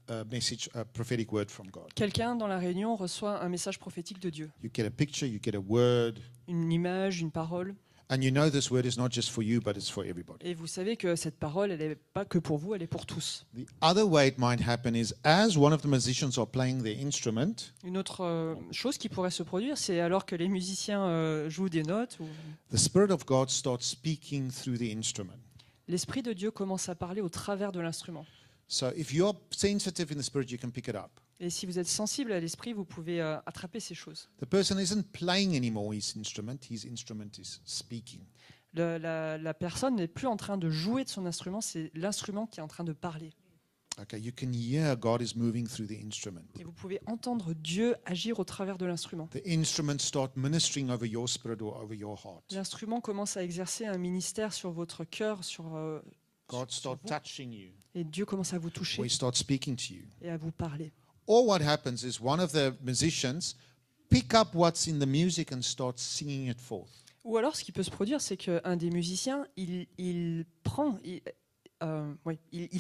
a message, a prophetic word from God. quelqu'un dans la réunion reçoit un message prophétique de Dieu. You get a picture, you get a word, Une image, une parole. and you know this word is not just for you, but it's for everybody. Et vous savez que cette parole, elle n'est pas que pour vous, elle est pour tous. The other way it might happen is as one of the musicians are playing their instrument, Une autre chose qui pourrait se produire, c'est alors que les musiciens jouent des notes, ou the Spirit of God starts speaking through the instrument. l'Esprit de Dieu commence à parler au travers de l'instrument. So if you're sensitive in the Spirit, you can pick it up. Et si vous êtes sensible à l'Esprit, vous pouvez attraper ces choses. The person isn't playing anymore his instrument is speaking. La personne n'est plus en train de jouer de son instrument, c'est l'instrument qui est en train de parler. Okay, you can hear God is moving through the instrument. Et vous pouvez entendre Dieu agir au travers de l'instrument. The instrument start ministering over your spirit or over your heart. L'instrument commence à exercer un ministère sur votre cœur, God sur start vous. touching you, Et Dieu commence à vous or toucher He starts speaking to you. et à vous parler. Or what happens is one of the musicians pick up what's in the music and start singing it forth. Ou alors, ce qui peut se produire, c'est qu'un des musiciens, il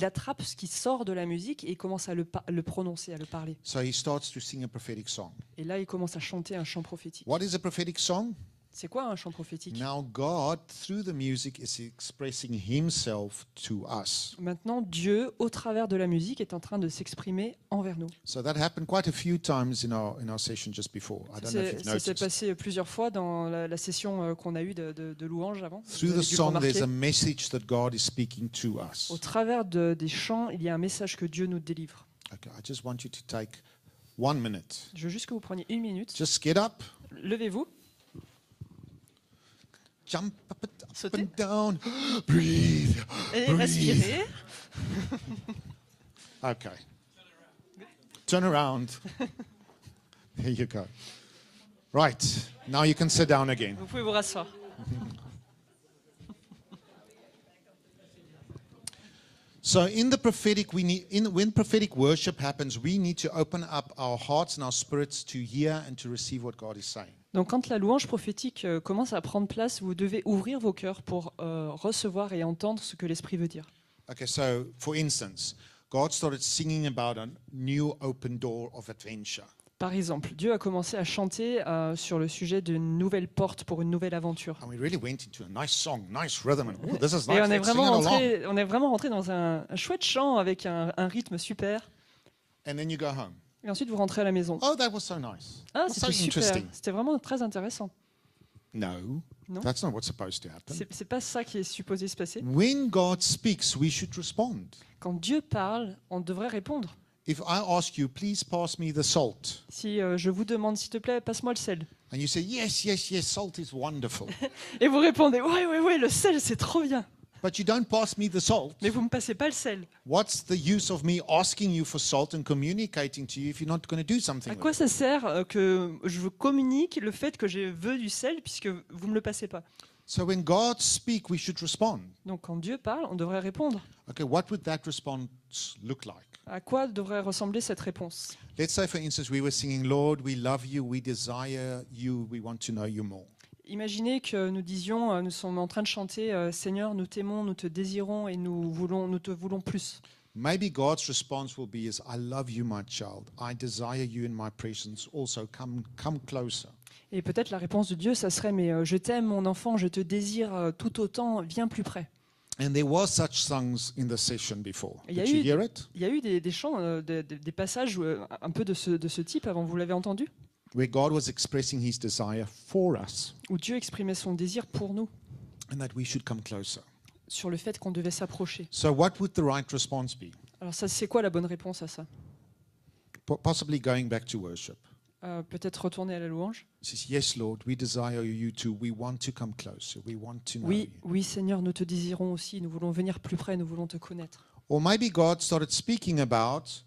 attrape ce qui sort de la musique et il commence à le prononcer, à le parler. So he starts to sing a prophetic song. Et là, il commence à chanter un chant prophétique. What is a prophetic song? C'est quoi un chant prophétique? Now God, through the music, is expressing Himself to us. Maintenant, Dieu, au travers de la musique, est en train de s'exprimer envers nous. So that happened quite a few times in our session just before. I don't know if you've Ça s'est noticed. passé plusieurs fois dans la session qu'on a eue de louanges avant. Vous Through avez the dû le song, there's remarquer. a message that God is speaking to us. Au travers des chants, il y a un message que Dieu nous délivre. Okay, I just want you to take 1 minute. Je veux juste que vous preniez 1 minute. Just get up, Levez-vous. jump up Sautez. and down, breathe. Et Breathe. respirez. Okay. Turn around. There you go. Right. Now you can sit down again. Vous pouvez vous rasseoir. So in the prophetic, when prophetic worship happens, we need to open up our hearts and our spirits to hear and to receive what God is saying. Donc quand la louange prophétique commence à prendre place, vous devez ouvrir vos cœurs pour recevoir et entendre ce que l'Esprit veut dire. Okay, so for instance, God started singing about a new open door of adventure. Par exemple, Dieu a commencé à chanter sur le sujet d'une nouvelle porte pour une nouvelle aventure. And we really went into a nice song, nice rhythm, and oh, this is Et nice. Let's sing it along. on est vraiment rentré dans un chouette chant avec un rythme super. And then you go home. Et ensuite, vous rentrez à la maison. Oh, that was so nice. Ah, That's so c'était super. interesting. C'était vraiment très intéressant. No, Non. that's not what's supposed to happen. C'est pas ça qui est supposé se passer. When God speaks, we should respond. Quand Dieu parle, on devrait répondre. If I ask you, please pass me the salt, Si je vous demande, s'il te plaît, passe-moi le sel. and you say, yes, yes, yes, salt is wonderful, Et vous répondez, ouais, le sel, c'est trop bien. but you don't pass me the salt, Mais vous me passez pas le sel. what's the use of me asking you for salt and communicating to you if you're not going to do something À with quoi it? ça sert que je vous communique le fait que je veux du sel puisque vous me le passez pas? So when God speaks, we should respond. Donc quand Dieu parle, on devrait répondre. Okay, what would that response look like? À quoi devrait ressembler cette réponse? Let's say, for instance, we were singing, Lord, we love you, we desire you, we want to know you more. Imaginez que nous disions, nous sommes en train de chanter, Seigneur, nous t'aimons, nous te désirons et nous te voulons plus. Maybe God's response will be, I love you, my child. I desire you in my presence. Also, come closer. Et peut-être la réponse de Dieu, ça serait, mais je t'aime, mon enfant, je te désire tout autant, viens plus près. And there were such songs in the session before. Il y a Did you eu- hear it? Il y a eu des chants, des passages un peu de ce type avant, vous l'avez entendu? Where God was expressing his desire for us Où Dieu exprimait son désir pour nous, and that we should come closer. sur le fait qu'on devait s'approcher. So what would the right response be? Alors ça, c'est quoi la bonne réponse à ça? Possibly going back to worship. Peut-être retourner à la louange? He says, yes, Lord, we desire you too. We want to come closer. We want to know Oui, you. oui, Seigneur, nous te désirons aussi, nous voulons venir plus près, nous voulons te connaître. Or maybe God started speaking about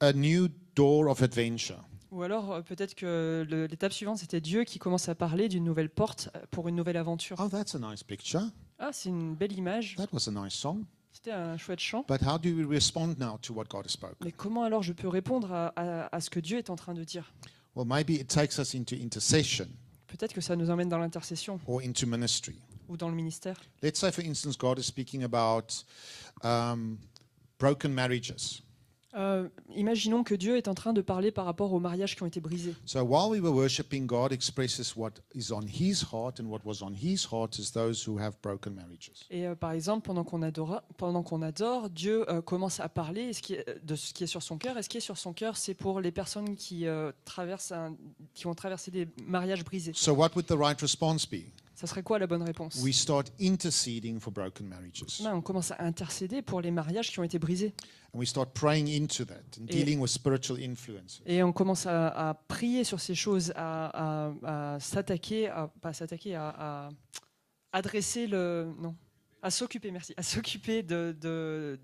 a new door of adventure. Ou alors peut-être que l'étape suivante, c'était Dieu qui commence à parler d'une nouvelle porte pour une nouvelle aventure. Oh, that's a nice picture. Ah, c'est une belle image, That was a nice song. c'était un chouette chant. But how do we respond now to what God has spoken? Mais comment alors je peux répondre à ce que Dieu est en train de dire? Well, maybe it takes us into intercession Peut-être que ça nous emmène dans l'intercession or into ministry. ou dans le ministère. Let's say, for instance, God is speaking about broken marriages. Imaginons que Dieu est en train de parler par rapport aux mariages qui ont été brisés. So while we were worshiping, God expresses what is on his heart, and what was on his heart is those who have broken marriages. Et par exemple, pendant qu'on adore, Dieu commence à parler de ce qui est sur son cœur. Et ce qui est sur son cœur, c'est pour les personnes qui ont traversé des mariages brisés. So what would the right response be? Ça serait quoi la bonne réponse? We start interceding for broken marriages. Là, on commence à intercéder pour les mariages qui ont été brisés. And we start praying into that and Et- dealing with spiritual influences. Et on commence à prier sur ces choses, à s'attaquer, à adresser À s'occuper, merci, à s'occuper de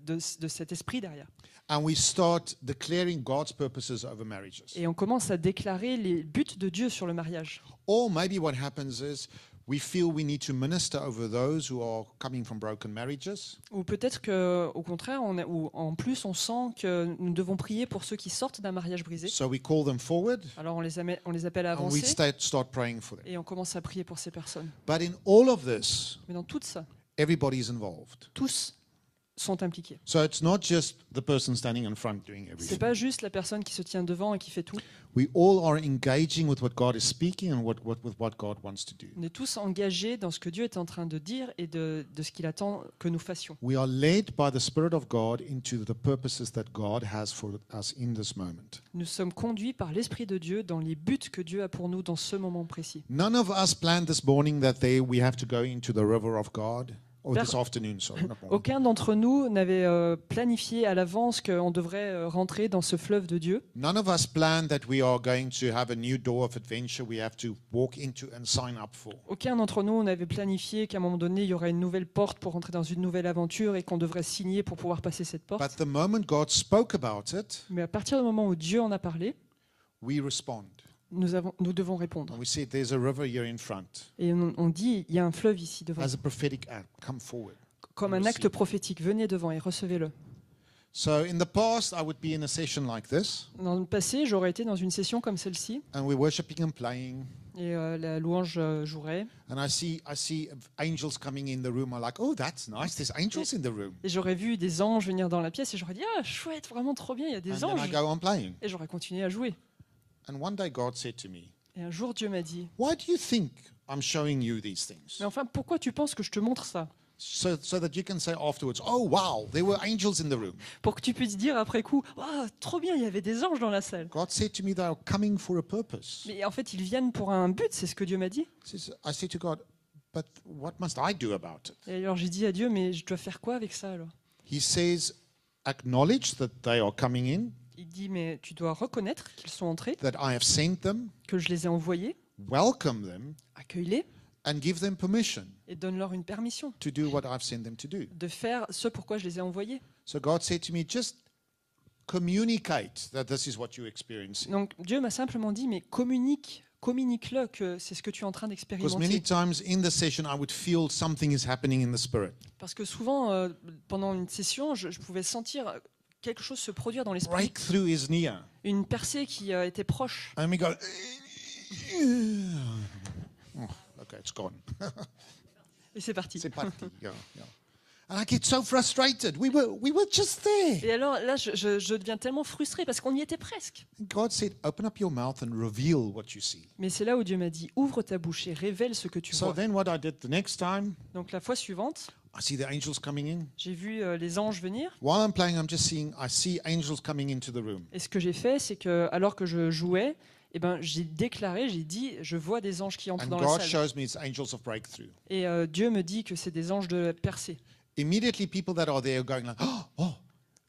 cet esprit derrière. And we start declaring God's purposes over marriages. Et on commence à déclarer les buts de Dieu sur le mariage. Or maybe what happens is we feel we need to minister over those who are coming from broken marriages. Ou peut-être qu'au contraire, ou en plus, on sent que nous devons prier pour ceux qui sortent d'un mariage brisé. So we call them forward Alors on les appelle à and we avancer start praying for them. et on commence à prier pour ces personnes. But in all of this, Mais dans tout ça, everybody's involved. tous sont impliqués. So it's not just the person standing in front doing C'est everything. pas juste la personne qui se tient devant et qui fait tout. We all are engaging with what God is speaking and with what God wants to do. On est tous engagés dans ce que Dieu est en train de dire et de ce qu'il attend que nous fassions. We are led by the Spirit of God into the purposes that God has for us in this moment. Nous sommes conduits par l'Esprit de Dieu dans les buts que Dieu a pour nous dans ce moment précis. None of us planned this morning that we have to go into the river of God. Or this afternoon, sorry. Not morning. Aucun d'entre nous n'avait planifié à l'avance qu'on devrait rentrer dans ce fleuve de Dieu. None of us planned that we are going to have a new door of adventure we have to walk into and sign up for. Aucun d'entre nous n'avait planifié qu'à un moment donné, il y aurait une nouvelle porte pour rentrer dans une nouvelle aventure et qu'on devrait signer pour pouvoir passer cette porte. But the moment God spoke about it, Mais à partir du moment où Dieu en a parlé, we respond. nous devons répondre. And we said, there's a river here in front. Et on dit, il y a un fleuve ici devant. As a prophetic act, come forward. Comme un acte prophétique, venez devant et recevez-le. So in the past, I would be in a session like this, Dans le passé, j'aurais été dans une session comme celle-ci, and we're worshiping and playing, et la louange jouerait. and I see angels coming in the room. I'm like, oh, that's nice. There's angels in the room. Et j'aurais vu des anges venir dans la pièce et j'aurais dit, ah, chouette, vraiment trop bien, il y a des And then I anges. go on playing. Et j'aurais continué à jouer. And one day God said to me, Et un jour, Dieu m'a dit, why do you think I'm showing you these things? mais enfin, pourquoi tu penses que je te montre ça? So that you can say afterwards, oh, wow, there were angels in the room. Pour que tu puisses dire après coup, oh, trop bien, il y avait des anges dans la salle. God said to me, they are coming for a purpose. Mais en fait, ils viennent pour un but, c'est ce que Dieu m'a dit. I said to God, but what must I do about it? Et alors j'ai dit à Dieu, mais je dois faire quoi avec ça alors? He says, acknowledge that they are coming in, Il dit, mais tu dois reconnaître qu'ils sont entrés, that I have sent them, que je les ai envoyés, welcome them, accueille-les and give them permission et donne-leur une permission to do what I've sent them to do. de faire ce pourquoi je les ai envoyés. So God said to me, just communicate that this is what you're experiencing. Donc Dieu m'a simplement dit, mais communique-le que c'est ce que tu es en train Because many d'expérimenter. times in the session, I would feel something is happening in the spirit. Parce que souvent, pendant une session, je pouvais sentir quelque chose se produire dans l'esprit, Breakthrough is near. une percée qui était proche. And we go, oh, okay, it's gone. Et c'est parti. C'est parti. Yeah, yeah. And I get so frustrated. We were just there. Et alors là, je deviens tellement frustrée parce qu'on y était presque. And God said, open up your mouth and reveal what you see. Mais c'est là où Dieu m'a dit, ouvre ta bouche et révèle ce que tu So vois. then what I did the next time, Donc la fois suivante, I see the angels coming in. j'ai vu les anges venir. While I'm playing, I see angels coming into the room. Et ce que j'ai fait, c'est que alors que je jouais, eh ben, j'ai déclaré, j'ai dit, je vois des anges qui entrent And dans la God salle. shows me it's angels of breakthrough. Et Dieu me dit que c'est des anges de percée. Immediately, people that are there are going like, oh,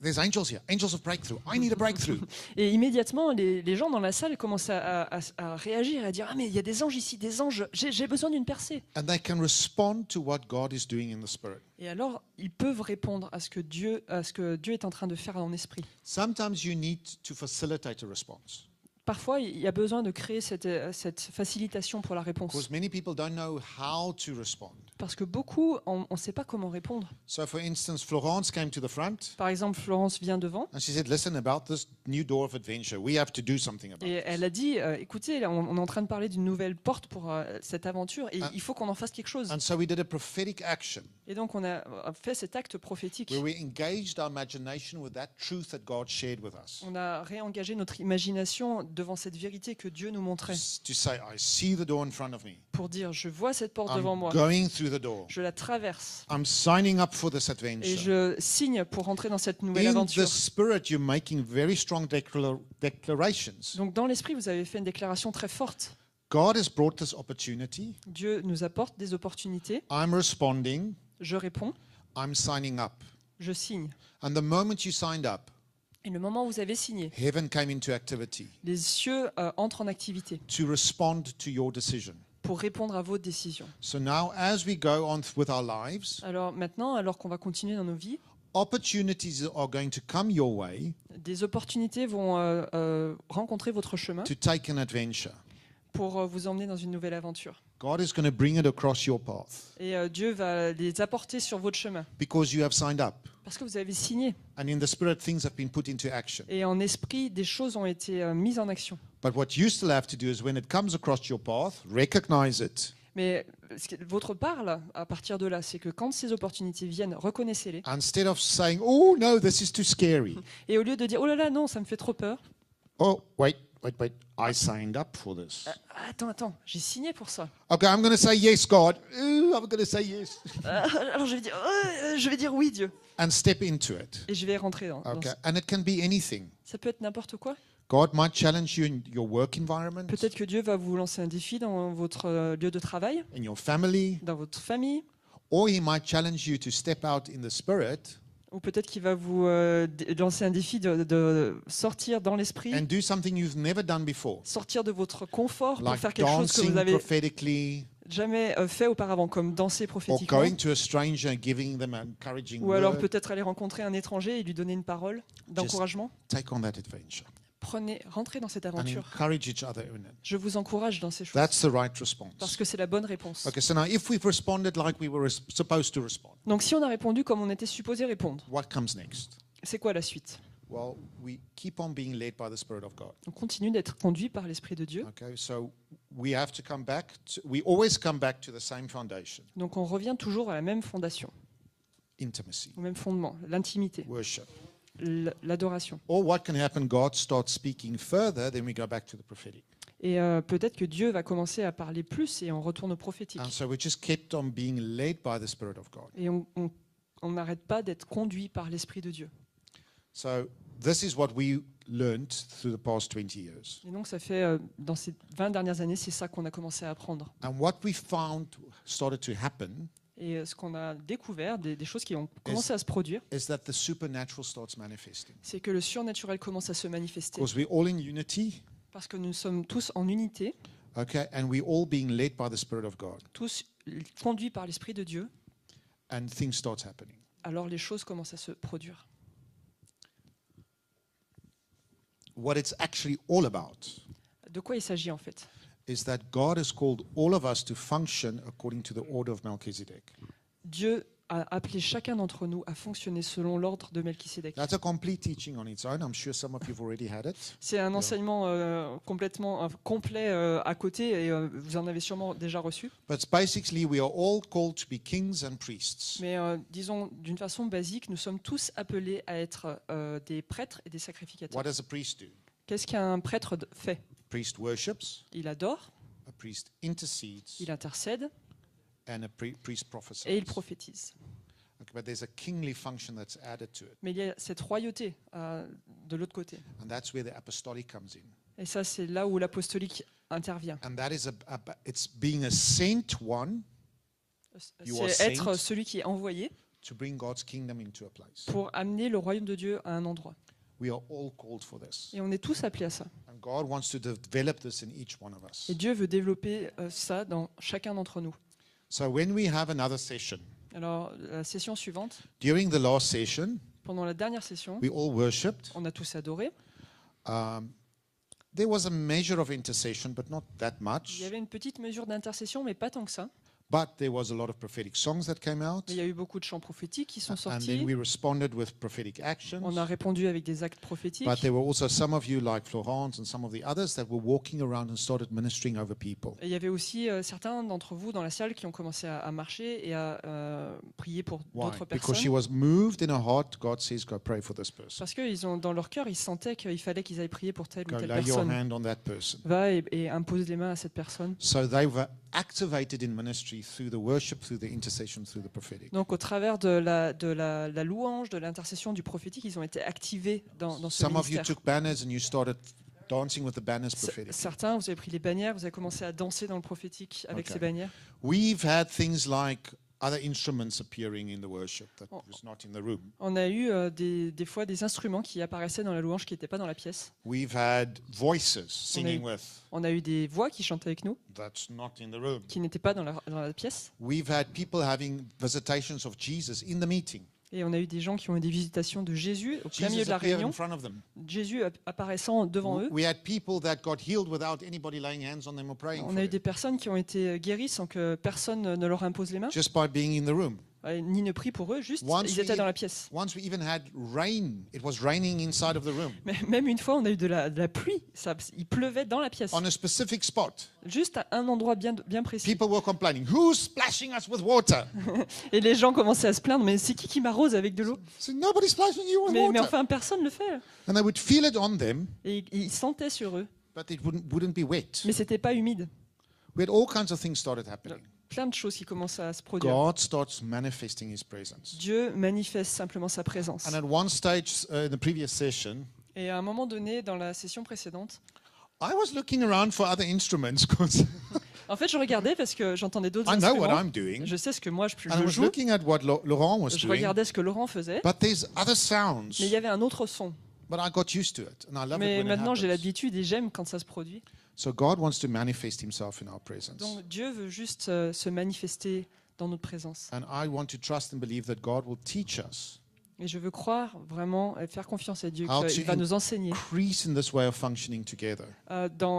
there's angels here, angels of breakthrough. I need a breakthrough. Et immédiatement, les gens dans la salle commencent à réagir et à dire, ah mais il y a des anges ici, des anges, j'ai besoin d'une percée. And they can respond to what God is doing in the spirit. Et alors, ils peuvent répondre à ce que Dieu est en train de faire en esprit. Sometimes you need to facilitate a response. Parfois, il y a besoin de créer cette facilitation pour la réponse. Because many people don't know how to respond. Parce que beaucoup, on ne sait pas comment répondre. So, for instance, Florence came to the front Par exemple, Florence vient devant and she said, listen, about this new door of adventure, we have to do something about et it. elle a dit, écoutez, là, on est en train de parler d'une nouvelle porte pour cette aventure et il faut qu'on en fasse quelque chose. And so we did a prophetic action Et donc, on a fait cet acte prophétique. where we engaged our imagination with that truth that God shared with us. On a réengagé notre imagination devant cette vérité que Dieu nous montrait To say, I see the door in front of me. pour dire, je vois cette porte devant I'm moi, going through the door. je la traverse I'm signing up for this et adventure. je signe pour rentrer dans cette nouvelle In aventure. the spirit, you're making very strong declarations. Donc dans l'esprit, vous avez fait une déclaration très forte. God has brought this opportunity. Dieu nous apporte des opportunités. I'm responding. Je réponds, I'm signing up. je signe. And the moment you signed up, Et le moment où vous avez signé, heaven came into activity les cieux entrent en activité to respond to your decision. pour répondre à vos décisions. So now, as we go on with our lives, Alors maintenant, alors qu'on va continuer dans nos vies, opportunities are going to come your way des opportunités vont rencontrer votre chemin to take an adventure. pour vous emmener dans une nouvelle aventure. God is going to bring it across your path Et Dieu va les apporter sur votre chemin because you have signed up. parce que vous avez signé. And in the Spirit, things have been put into action. Et en esprit, des choses ont été mises en action. But what you still have to do is when it comes across your path, recognize it. Mais votre part, là, à partir de là, c'est que quand ces opportunités viennent, reconnaissez-les. Instead of saying, oh, no, this is too scary. Et au lieu de dire, oh là là, non, ça me fait trop peur. Oh, wait, I signed up for this. Attends, j'ai signé pour ça. Okay, I'm going to say yes, God. Ooh, I'm going to say yes. Alors je vais dire oui, Dieu. And step into it. Et je vais rentrer dans Okay, ça. and it can be anything. Ça peut être n'importe quoi. God might challenge you in your work environment, Peut-être que Dieu va vous lancer un défi dans votre lieu de travail, in your family, dans votre famille, or He might challenge you to step out in the Spirit ou peut-être qu'il va vous lancer un défi de sortir dans l'esprit, and do something you've never done before, sortir de votre confort pour like faire quelque chose que dancing vous avez prophetically, jamais fait auparavant, comme danser or prophétiquement, going to a stranger and giving them an encouraging ou alors word. peut-être aller rencontrer un étranger et lui donner une parole d'encouragement. Take on that adventure Rentrez dans cette and aventure. encourage each other in it. Je vous encourage dans ces choses, That's the right parce response. que c'est la bonne réponse. Okay, so now if we've responded like we were supposed to respond, Donc si on a répondu comme on était supposé répondre, what comes next? c'est quoi la suite? Well, we keep on being led by the Spirit of God. On continue d'être conduit par l'Esprit de Dieu. Okay, so we have to come back. We always come back to the same foundation: Donc on revient toujours à la même fondation, intimacy, au même fondement, l'intimité, worship. l'adoration. Or what can happen? God starts speaking further, then we go back to the prophetic. Et peut-être que Dieu va commencer à parler plus et on retourne au prophétique. And so we just kept on being led by the Spirit of God. Et on n'arrête pas d'être conduit par l'Esprit de Dieu. So this is what we learned through the past 20 years. Et donc ça fait, dans ces 20 dernières années, c'est ça qu'on a commencé à apprendre. And what we found started to happen Et ce qu'on a découvert, des choses qui ont commencé à se produire, is that the supernatural starts manifesting. c'est que le surnaturel commence à se manifester. Because we're all in unity, Parce que nous sommes tous en unité, okay, and we're all being led by the Spirit of God, tous conduits par l'Esprit de Dieu, and things start happening. alors les choses commencent à se produire. What it's actually all about De quoi il s'agit en fait? is that God has called all of us to function according to the order of Melchizedek. Dieu a appelé chacun d'entre nous à fonctionner selon l'ordre de Melchisédek. That's a complete teaching on its own. I'm sure some of you've already had it. C'est un enseignement complètement complet à côté et vous en avez sûrement déjà reçu. But basically, we are all called to be kings and priests. Mais disons d'une façon basique, nous sommes tous appelés à être des prêtres et des sacrificateurs. What does a priest do? Qu'est-ce qu'un prêtre fait? A priest worships, Il adore, a priest intercedes, il intercède and a priest prophesies. et il prophétise. Okay, but there's a kingly function that's added to it. Mais il y a cette royauté de l'autre côté. And that's where the apostolic comes in. Et ça, c'est là où l'apostolique intervient. And that is it's being a sent one You are C'est être sent. celui qui est envoyé to bring God's kingdom into a place. pour amener le royaume de Dieu à un endroit. We are all called for this. Et on est tous appelés à ça. And God wants to develop this in each one of us. Et Dieu veut développer ça dans chacun d'entre nous. So when we have another session, Alors, la session suivante, during the last session, pendant la dernière session, we all worshipped. on a tous adoré. There was a measure of intercession, but not that Il much. y avait une petite mesure d'intercession, mais pas tant que ça. But there was a lot of prophetic songs that came out. Mais il y a eu beaucoup de chants prophétiques qui sont And sortis. then we responded with prophetic actions. On a répondu avec des actes prophétiques. But there were also some of you, like Florence and some of the others, that were walking around and started ministering over people. Et il y avait aussi certains d'entre vous dans la salle qui ont commencé à marcher et à prier pour Why? d'autres Because she personnes. was moved in her heart. God says, go pray for this person. Parce qu'ils ont dans leur cœur, ils sentaient qu'il fallait qu'ils aillent prier pour telle ou Go telle lay your personne. hand on that person. Va et impose les mains à cette personne. So they were activated in ministry through the worship, through the intercession, through the prophetic. Donc au travers de la louange, de l'intercession, du prophétique, ils ont été activés dans ce Some of you ministère. took banners and you started dancing with the banners prophetic. Certains, vous avez pris les bannières, vous avez commencé à danser dans le prophétique avec Okay. ces bannières. We've had things like other instruments appearing in the worship that was not in the room. On a eu des fois des instruments qui apparaissaient dans la louange qui n'étaient pas dans la pièce. We've had voices singing with On a eu des voix qui chantaient avec nous that's not in the room. qui n'étaient pas dans la pièce. We've had people having visitations of Jesus in the meeting. Et on a eu des gens qui ont eu des visitations de Jésus au plein milieu Jesus de la appeared réunion, in front of them. Jésus apparaissant devant eux. We had people that got healed without anybody laying hands on them or praying On for a eu them, des personnes qui ont été guéries sans que personne ne leur impose les mains, just by being in the room. ni ne prie pour eux, juste Once ils étaient we- dans la pièce. Once we even had rain. It was raining inside of the room Mais même une fois, on a eu de la pluie, il pleuvait dans la pièce, on a specific spot. juste à un endroit bien précis. People were complaining, who's splashing us with water? Et les gens commençaient à se plaindre, mais c'est qui m'arrose avec de l'eau? So nobody's splashing you with Mais water. enfin, personne ne le fait. And they would feel it on them, Et ils sentaient sur eux, but it wouldn't be wet. mais c'était pas humide. We had all kinds of things started happening. Plein de choses qui commencent à se produire. God starts manifesting his presence. Dieu manifeste simplement sa présence. And at one stage in the previous session, Et à un moment donné, dans la session précédente, I was looking around for other instruments because en fait, je regardais parce que j'entendais d'autres I know what instruments. I'm doing. Je sais ce que moi je And I was joue. looking at what Laurent was Je doing. regardais ce que Laurent faisait. But there's other sounds. Mais il y avait un autre son. But I got used to it. And I love Mais it when maintenant, it j'ai happens. l'habitude et j'aime quand ça se produit. So God wants to manifest himself in our presence. Donc Dieu veut juste se manifester dans notre présence. And I want to trust and believe that God will teach us, Et je veux croire vraiment et faire confiance à Dieu How qu'il to va nous enseigner increase in this way of functioning together,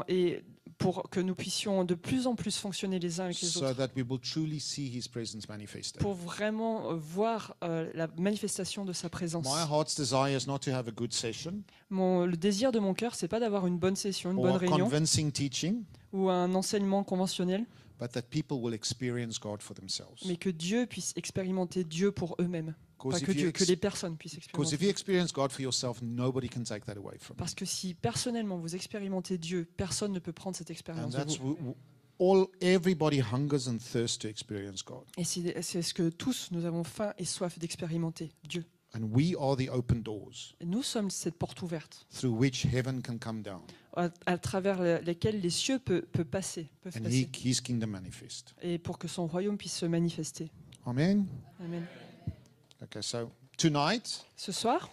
et pour que nous puissions de plus en plus fonctionner les uns avec les so autres. that we will truly see his presence manifested. Pour vraiment voir la manifestation de sa présence. My heart's desire is not to have a good session Le désir de mon cœur, c'est pas d'avoir une bonne session, une bonne or réunion convincing teaching, ou un enseignement conventionnel, but that people will experience God for themselves. mais que Dieu puisse expérimenter Dieu pour eux-mêmes. Pas Because que if you Dieu, que les personnes puissent Because expérimenter. if you experience God for yourself, nobody can take that away from you. Parce que si personnellement vous expérimentez Dieu, personne ne peut prendre cette And expérience de that's vous. everybody hungers and thirsts to experience God. Et c'est ce que tous nous avons faim et soif d'expérimenter, Dieu. And we are the open doors Et nous sommes cette porte ouverte through which heaven can come down à travers lesquelles les cieux peuvent passer. and his kingdom manifest. Et pour que son royaume puisse se manifester. Amen. Amen. Okay, so tonight, Ce soir,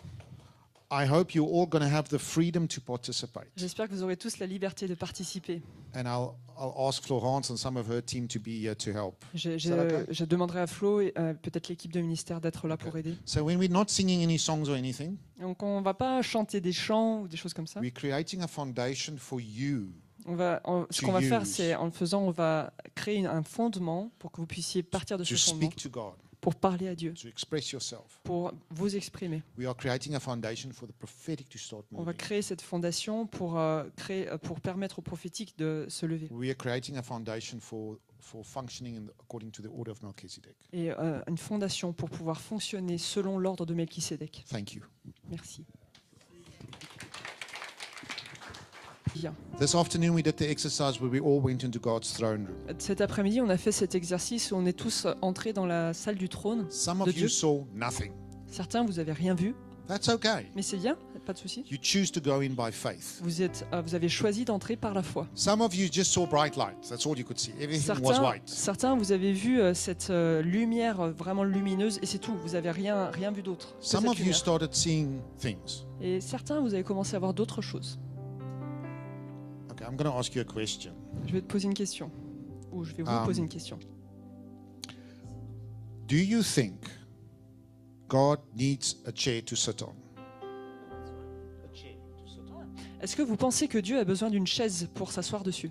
I hope you're all going to have the freedom to participate. j'espère que vous aurez tous la liberté de participer. And I'll ask Florence and some of her team to be here to help. Je demanderai à Flo et peut-être l'équipe de ministère d'être là pour aider. So when we're not singing any songs or anything, Donc on va pas chanter des chants ou des choses comme ça. we're creating a foundation for you Ce qu'on va faire, use. c'est en le faisant, on va créer un fondement pour que vous puissiez partir de to ce fondement, speak to God, pour parler à Dieu, to express yourself. pour vous exprimer. We are creating a foundation for the prophetic to start On va moving. créer cette fondation pour permettre au prophétique de se lever. We are creating a foundation for functioning according to the order of Melchizedek. Et une fondation pour pouvoir fonctionner selon l'ordre de Melchisédek. Thank you. Merci. Bien. This afternoon we did the exercise where we all went into God's throne room. Cet après-midi, on a fait cet exercice où on est tous entrés dans la salle du trône. Some de of you Dieu. saw nothing. Certains, vous avez rien vu, That's okay. mais c'est bien, pas de souci. You choose to go in by faith. Vous avez choisi d'entrer par la foi. Some of you just saw bright light. That's all you could see. Everything was white. Certains, vous avez vu cette lumière vraiment lumineuse et c'est tout. Vous avez rien vu d'autre. que Some cette of you lumière. started seeing things. Et certains, vous avez commencé à voir d'autres choses. Okay, I'm going to ask you a question. Je vais te poser une question, ou je vais vous poser une question. Do you think God needs a chair to sit on? Est-ce que vous pensez que Dieu a besoin d'une chaise pour s'asseoir dessus?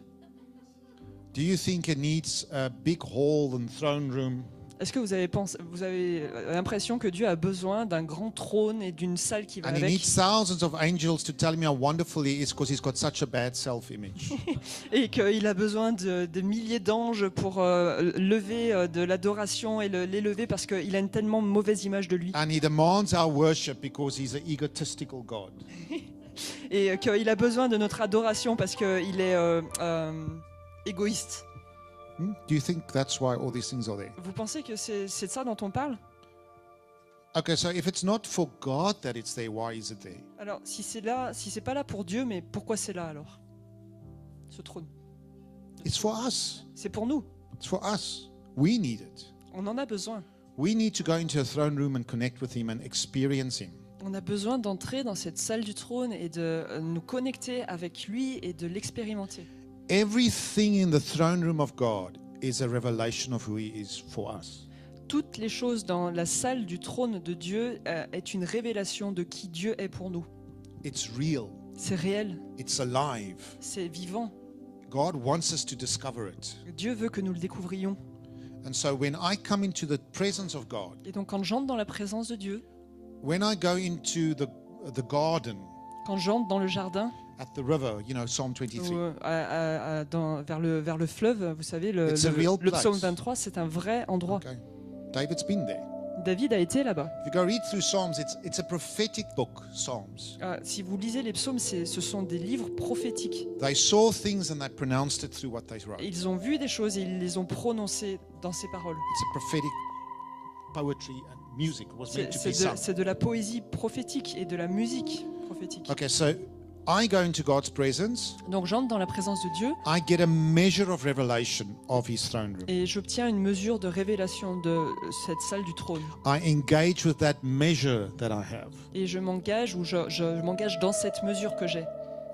Do you think it needs a big hall and throne room? Est-ce que vous avez l'impression que Dieu a besoin d'un grand trône et d'une salle qui va And he avec, needs thousands of angels to tell me how wonderful he is because he's got such a bad self-image. et qu'il a besoin de milliers d'anges pour lever de l'adoration et l'élever parce qu'il a une tellement mauvaise image de lui? And he demands our worship because he's an egotistical God. Et qu'il a besoin de notre adoration parce qu'il est égoïste. Do you think that's why all these things are there? Vous pensez que c'est de ça dont on parle? Okay, so if it's not for God that it's there, why is it there? Alors, si c'est pas là pour Dieu, mais pourquoi c'est là alors? Ce trône. It's for us. C'est pour nous. It's for us. We need it. On en a besoin. We need to go into a throne room and connect with him and experience him. On a besoin d'entrer dans cette salle du trône et de nous connecter avec lui et de l'expérimenter. Everything in the throne room of God is a revelation of who he is for us. Toutes les choses dans la salle du trône de Dieu est une révélation de qui Dieu est pour nous. It's real. C'est réel, It's alive. c'est vivant. God wants us to discover it. Dieu veut que nous le découvrions. And so when I come into the presence of God, Et donc quand j'entre dans la présence de Dieu, when I go into the garden quand j'entre dans le jardin, at the river, Psalm 23, ou, vers le fleuve, vous savez, le It's a real psaume place. 23, c'est un vrai endroit. okay, David's been there. David a été là-bas. If you go read through Psalms, it's a prophetic book, Psalms. Si vous lisez les psaumes, ce sont des livres prophétiques. They saw things and they pronounced it through what they wrote. Et ils ont vu des choses et ils les ont prononcées dans ces paroles. It's a prophetic poetry and music. It was meant to be sung. C'est de la poésie prophétique et de la musique prophétique. Okay, so I go into God's presence. Donc j'entre dans la présence de Dieu I get a measure of revelation of his throne room. et j'obtiens une mesure de révélation de cette salle du trône. I engage with that measure that I have. Et je m'engage ou je m'engage dans cette mesure que j'ai.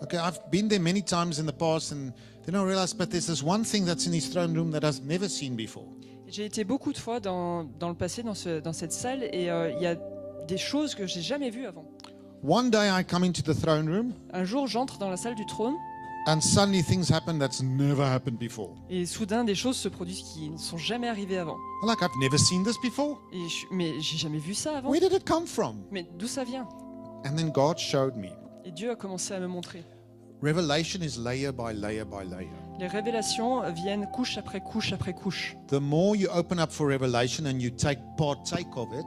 Okay, I've been there many times in the past and then I realized, but there's this one thing that's in his throne room that I've never seen before. J'ai été beaucoup de fois dans le passé dans cette salle et il y a des choses que j'ai jamais vues avant. One day I come into the throne room Un jour, j'entre dans la salle du trône and suddenly things happen that's never happened before. et soudain des choses se produisent qui ne sont jamais arrivées avant. Like, I've never seen this before. Mais j'ai jamais vu ça avant. Where did it come from? Mais d'où ça vient? And then God showed me. Et Dieu a commencé à me montrer. Revelation is layer by layer by layer. Les révélations viennent couche après couche après couche. The more you open up for revelation and you partake of it,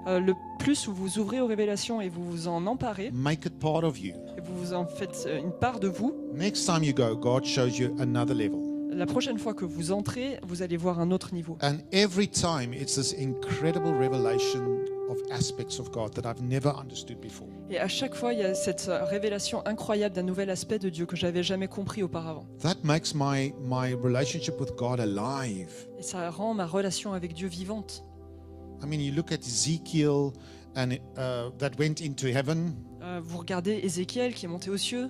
Le plus vous ouvrez aux révélations et vous vous en emparez, make it part of you. et vous vous en faites une part de vous, Next time you go, God shows you another level. la prochaine fois que vous entrez, vous allez voir un autre niveau. And every time it's this incredible revelation of aspects of God that I've never understood before. Et à chaque fois, il y a cette révélation incroyable d'un nouvel aspect de Dieu que j'avais jamais compris auparavant. That makes my relationship with God alive. Et ça rend ma relation avec Dieu vivante. I mean, you look at Ezekiel and that went into heaven. Vous regardez Ézéchiel qui est monté aux cieux.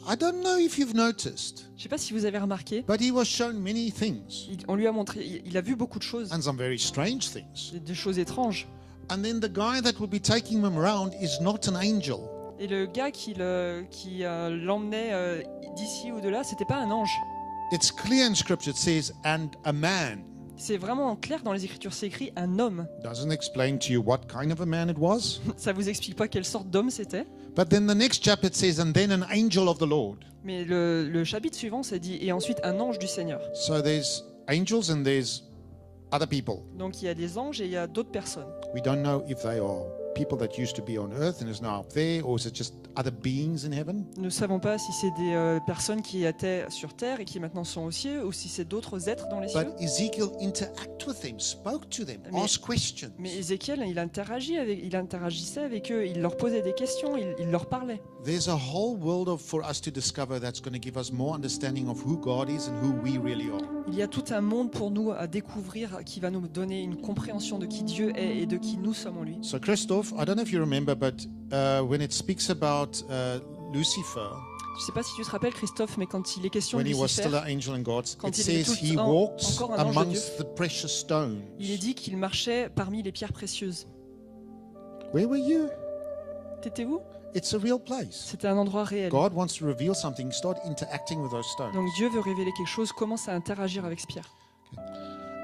I don't know if you've noticed, Je ne sais pas si vous avez remarqué, but he was shown many things on lui a montré, il a vu beaucoup de choses, and some very strange things. des choses étranges. And then the guy that will be taking him around is not an angel. Et le gars qui l'emmenait d'ici ou de là, c'était pas un ange. It's clear in scripture, it says, and a man. C'est vraiment clair dans les Écritures, c'est écrit un homme. Doesn't explain to you what kind of a man it was. Ça vous explique pas quelle sorte d'homme c'était. But then the next chapter it says, and then an angel of the Lord. Mais le chapitre suivant, ça dit et ensuite un ange du Seigneur. So there's angels and there's other people. Donc il y a des anges et il y a d'autres personnes. We don't know if they are people that used to be on earth and is now up there, or is it just other beings in heaven? Nous ne savons pas si c'est des personnes qui étaient sur terre et qui maintenant sont aux cieux, ou si c'est d'autres êtres dans les cieux. But Ezekiel interacted with them, spoke to them, Mais- asked questions. Mais Ézéchiel, il interagissait avec eux, il leur posait des questions, il leur parlait. There's a whole world for us to discover that's going to give us more understanding of who God is and who we really are. Il y a tout un monde pour nous à découvrir qui va nous donner une compréhension de qui Dieu est et de qui nous sommes en lui. So Christoph, I don't know if you remember, but when it speaks about Lucifer, Je ne sais pas si tu te rappelles, Christophe, mais quand il est question de when he was still Lucifer, an angel in God, Quand it il était says tout he walks encore un ange de amongst the precious stones. il est dit qu'il marchait parmi les pierres précieuses. Where were you? T'étais-vous? It's a real place. C'était un endroit réel. God wants to reveal something, start interacting with those stones. Donc Dieu veut révéler quelque chose, commence à interagir avec ce pierre.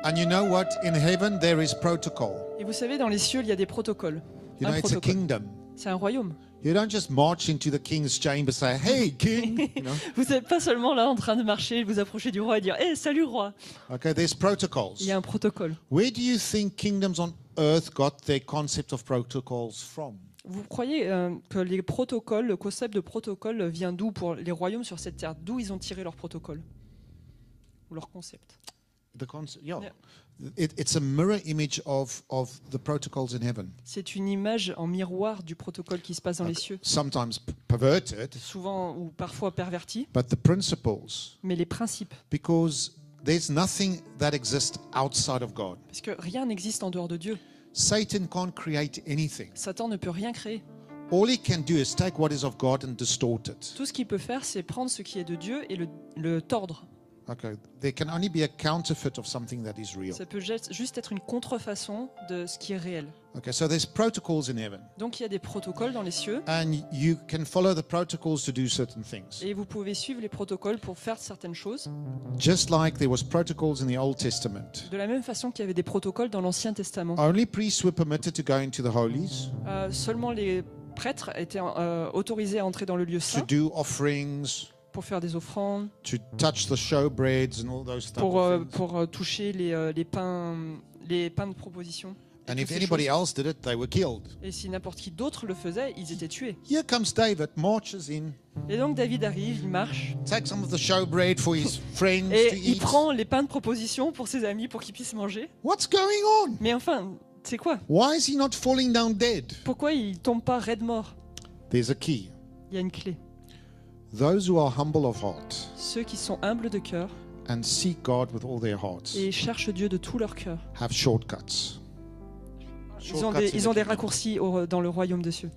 And you know what? In heaven there is protocol. Et vous savez, dans les cieux, il y a des protocoles. You know, Un it's a protocole. kingdom. C'est un royaume. You don't just march into the king's chamber, say, "Hey, king." You know. Vous n'êtes pas seulement là en train de marcher, vous approcher du roi et dire « Hé, salut roi !» Okay, there's protocols. Il y a un protocole. Where do you think kingdoms on earth got their concept of protocols from? Vous croyez que les protocoles, le concept de protocole vient d'où pour les royaumes sur cette terre? D'où ils ont tiré leur protocole? Ou leur concept? The concept, yeah. Yeah. It's a mirror image of the protocols in heaven. C'est une image en miroir du protocole qui se passe dans les cieux. Sometimes perverted, Souvent ou parfois perverti, but the principles. mais les principes. Because there's nothing that exists outside of God. Parce que rien n'existe en dehors de Dieu. Satan can't create anything. Satan ne peut rien créer. All he can do is take what is of God and distort it. Tout ce qu'il peut faire, c'est prendre ce qui est de Dieu et le tordre. Okay, there can only be a counterfeit of something that is real. Ça peut juste être une contrefaçon de ce qui est réel. Okay, so there's protocols in heaven, Donc il y a des protocoles dans les cieux and you can follow the protocols to do certain things. et vous pouvez suivre les protocoles pour faire certaines choses. Just like there was protocols in the Old Testament. De la même façon qu'il y avait des protocoles dans l'Ancien Testament. Only priests were permitted to go into the holies, Seulement les prêtres étaient autorisés à entrer dans le lieu to saint do offerings, pour faire des offrandes, to touch the showbreads and all those type of things. pour toucher les pains de proposition. et And toutes if ces anybody choses. else did it, they were killed. Et si n'importe qui d'autre le faisait, ils étaient tués. Here comes David, marches in, Et donc David arrive, il marche, takes some of the showbread for his friends to et il eat. prend les pains de proposition pour ses amis pour qu'ils puissent manger. What's going on? Mais enfin, c'est quoi? Why is he not falling down dead? Pourquoi il tombe pas raide mort? There's a key. Il y a une clé. Those who are humble of heart Ceux qui sont humbles de cœur and seek God with all their hearts et cherchent Dieu de tout leur cœur, have shortcuts. ils ont des raccourcis dans le royaume des cieux.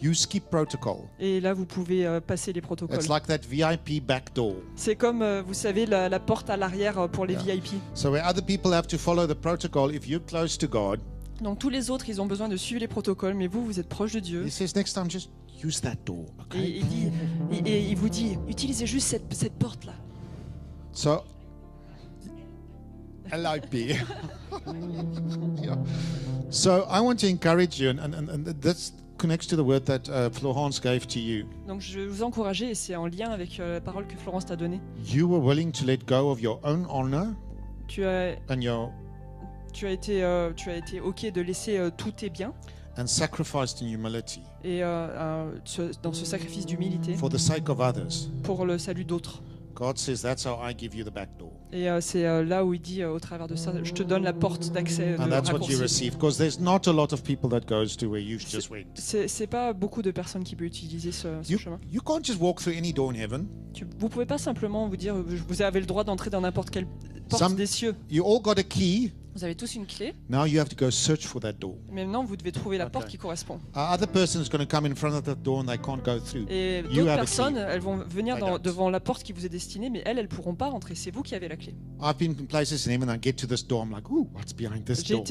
You skip protocol. Et là, vous pouvez passer les protocoles. It's like that VIP back door. C'est comme, vous savez, la porte à l'arrière pour les Yeah. VIP. So where other people have to follow the protocol, if you're close to God, Donc tous les autres, ils ont besoin de suivre les protocoles, mais vous, vous êtes proche de Dieu. he says next time just use that door. Et Okay. il vous dit, utilisez juste cette porte-là. So LIP. Yeah. So I want to encourage you, and that connects to the word that Florence gave to you. Donc je vais vous encourager, et c'est en lien avec la parole que Florence t'a donnée. You were willing to let go of your own honor Tu as été OK de laisser tous tes biens and sacrificed in humility et dans ce sacrifice d'humilité for the sake of others. pour le salut d'autres. God says that's how I give you the back door. Et c'est là où il dit au travers de ça, je te donne la porte d'accès And de that's what you raccourci. receive, because there's not a lot of people that goes to where you just went. C'est pas beaucoup de personnes qui peuvent utiliser ce chemin. You can't just walk through any door in heaven. Vous pouvez pas simplement vous dire, vous avez le droit d'entrer dans n'importe quelle porte des cieux. You all got a key. Vous avez tous une clé, Now you have to go search for that door. mais maintenant vous devez trouver la Okay. porte qui correspond. Other person is going to come in front of that door and they can't go through. Et You d'autres have a personnes, key. elles vont venir I don't. devant la porte qui vous est destinée, mais elles pourront pas rentrer. C'est vous qui avez la clé. I've been in places in heaven. I get to this door. I'm like, ooh, what's behind this door?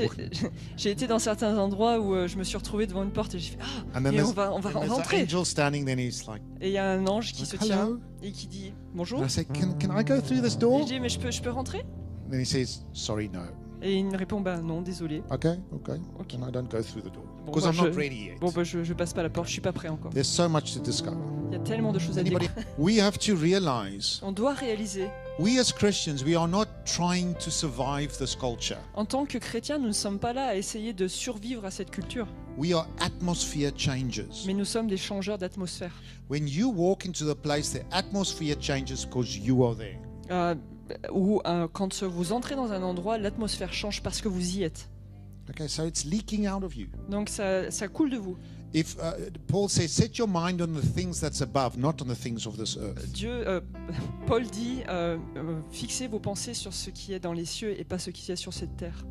J'ai été dans certains endroits où je me suis retrouvé devant une porte et j'ai fait And then et there's, on va then there's an rentrer. angel standing. Then he's like, Et il y a un ange qui se Hello. tient et qui dit bonjour. and I say, can I go through this Et door? je dis mais je peux rentrer? Then he says, sorry, no. Et il me répond bah non, désolé. Okay. Ok. And I don't go through the door Bon, because bah, I'm not je- ready yet. Bon bah je passe pas la porte, je suis pas prêt encore. There's so much to discover. Il y a tellement de choses à Anybody? découvrir. We have to realize On doit réaliser, we as Christians, we are not trying to survive this culture. en tant que chrétiens, nous ne sommes pas là à essayer de survivre à cette culture, We are atmosphere changers. mais nous sommes des changeurs d'atmosphère. When you walk into the place, the atmosphere changes because you are there. Quand vous entrez dans un endroit, l'atmosphère change parce que vous y êtes. Okay, so it's leaking out of you. Donc ça coule de vous. If Paul says, set your mind on the things that's above, not on the things of this earth. Paul dit, fixez vos pensées sur ce qui est dans les cieux et pas ce qui est sur cette terre.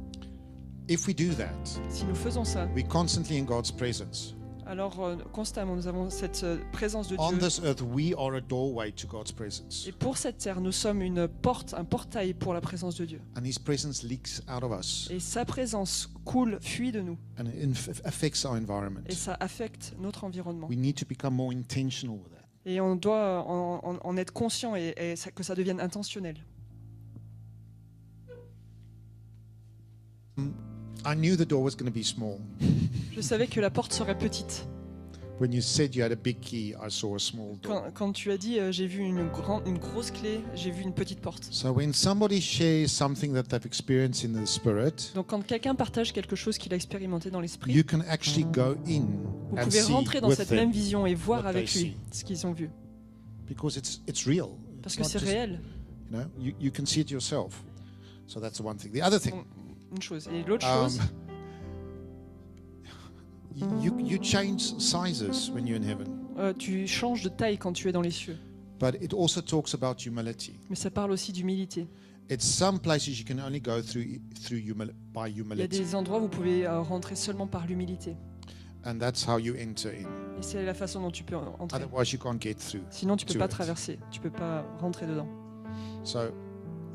If we do that, Si nous faisons ça, we're constantly in God's presence. alors constamment nous avons cette présence de On Dieu. this earth, we are a doorway to God's presence. Et pour cette terre, nous sommes une porte, un portail pour la présence de Dieu. And His presence leaks out of us Et sa présence coule, fuit de nous. and it affects our environment. Et ça affecte notre environnement. We need to become more intentional with that. Et on doit en être conscient que ça devienne intentionnel. I knew the door was going to be small. Je savais que la porte serait petite. When you said you had a big key, I saw a small door. Quand tu as dit j'ai vu une grosse clé, j'ai vu une petite porte. So when somebody shares something that they've experienced in the spirit, Donc quand quelqu'un partage quelque chose qu'il a expérimenté dans l'esprit, you can actually go in vous and pouvez see rentrer dans with cette them même vision et voir what avec they lui see. ce qu'ils ont vu. because it's real. Parce It's que not c'est just- réel, You know, you can see it yourself. So that's the one thing. The other thing, une chose. Et l'autre um, chose, you change sizes when you're in heaven, tu changes de taille quand tu es dans les cieux. but it also talks about humility. Mais ça parle aussi d'humilité. It's some places you can only go through by Il y a humility, des endroits où vous pouvez rentrer seulement par l'humilité. and that's how you enter in. Et c'est la façon dont tu peux entrer. Otherwise, you can't get through. Sinon, tu peux to pas it. traverser. Tu peux pas rentrer dedans. So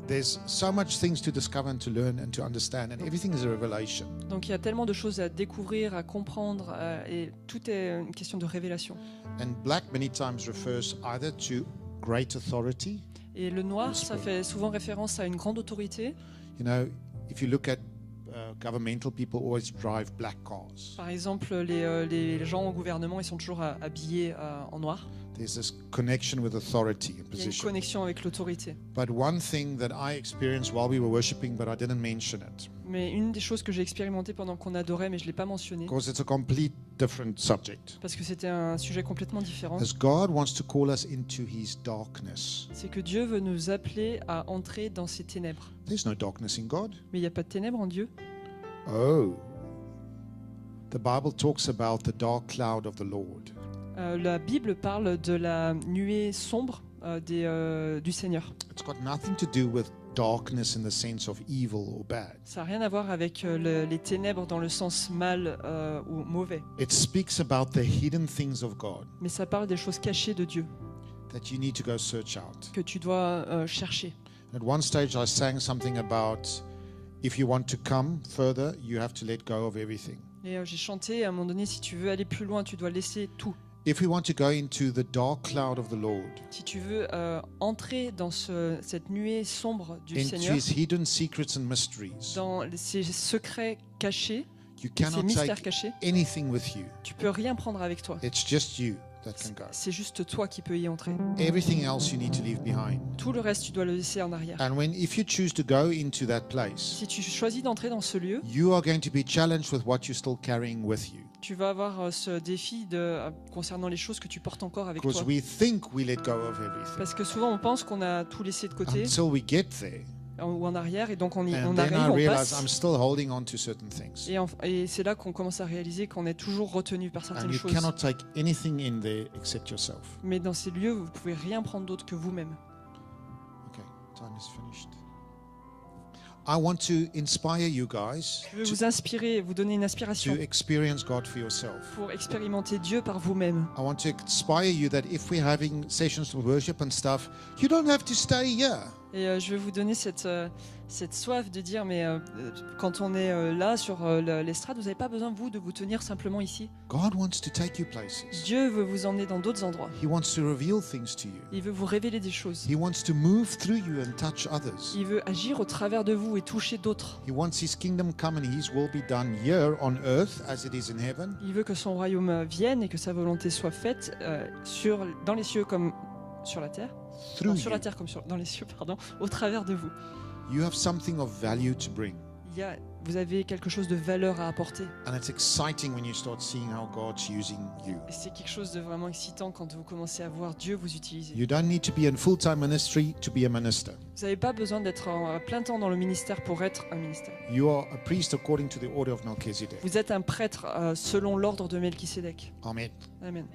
there's so much things to discover and to learn and to understand, and everything is a revelation. Donc il y a tellement de choses à découvrir, à comprendre, et tout est une question de révélation. And black many times refers either to great authority. Et le noir, ça fait souvent référence à une grande autorité. You know, if you look at governmental people, always drive black cars. Par exemple, les gens au gouvernement, ils sont toujours habillés en noir. There's this connection with authority and Il y a une position. connexion avec l'autorité. But one thing that I experienced while we were worshiping, but I didn't mention it, Mais une des choses que j'ai expérimentées pendant qu'on adorait, mais je ne l'ai pas mentionné, because it's a complete different subject, parce que c'était un sujet complètement différent, is God wants to call us into His darkness. c'est que Dieu veut nous appeler à entrer dans ses ténèbres. There's no darkness in God. Mais il n'y a pas de ténèbres en Dieu. Oh. The Bible talks about the dark cloud of the Lord. La Bible parle de la nuée sombre du Seigneur. It's got nothing to do with darkness in the sense of evil or bad. Ça n'a rien à voir avec les ténèbres dans le sens mal ou mauvais. It speaks about the hidden things of God Mais ça parle des choses cachées de Dieu that you need to go search out. que tu dois chercher. At one stage, I sang something about if you want to come further, you have to let go of everything. Et j'ai chanté à un moment donné, si tu veux aller plus loin, tu dois laisser tout. If we want to go into the dark cloud of the Lord, Si tu veux entrer dans cette nuée sombre du into Seigneur, His hidden secrets and mysteries, dans ses secrets cachés, you ses cannot mystères take cachés, anything with you. tu peux rien prendre avec toi. It's just you that can go. C'est juste toi qui peux y entrer. Everything else you need to leave behind. Tout le reste, tu dois le laisser en arrière. And if you choose to go into that place, Si tu choisis d'entrer dans ce lieu, you are going to be challenged with what you're still carrying with you. tu vas avoir ce défi concernant les choses que tu portes encore avec Because toi. we think we let go of everything Parce que souvent, on pense qu'on a tout laissé de côté until we get there. ou en arrière, et donc on And then I arrive, on realize I'm passe. still holding on to certain things. Et c'est là qu'on commence à réaliser qu'on est toujours retenu par And certaines you choses. cannot take anything in there except yourself. Mais dans ces lieux, vous pouvez rien prendre d'autre que vous-même. Okay, time is finished. I want to inspire you guys Je veux vous inspirer, vous donner une to inspiration experience God for yourself. pour expérimenter Dieu par vous-même. I want to inspire you that if we're having sessions of worship and stuff, you don't have to stay here. Et je vais vous donner cette soif de dire, mais quand on est là sur l'estrade, vous n'avez pas besoin, vous, de vous tenir simplement ici. God wants to take you places. Dieu veut vous emmener dans d'autres endroits. He wants to reveal things to you. Il veut vous révéler des choses. He wants to move through you and touch others. Il veut agir au travers de vous et toucher d'autres. He wants His kingdom come and His will be done here on earth as it is in heaven. Il veut que son royaume vienne et que sa volonté soit faite dans les cieux comme sur la terre. Through Non, sur you. la terre comme dans les cieux, pardon, au travers de vous. You have something of value to bring. Vous avez quelque chose de valeur à apporter. And it's exciting when you start seeing how God's using you. Et c'est quelque chose de vraiment excitant quand vous commencez à voir Dieu vous utiliser. You don't need to be in full-time ministry to be a minister. Vous n'avez pas besoin d'être à plein temps dans le ministère pour être un ministère. You are a priest according to the order of Melchizedek. Vous êtes un prêtre selon l'ordre de Melchisédek. Amen. Amen.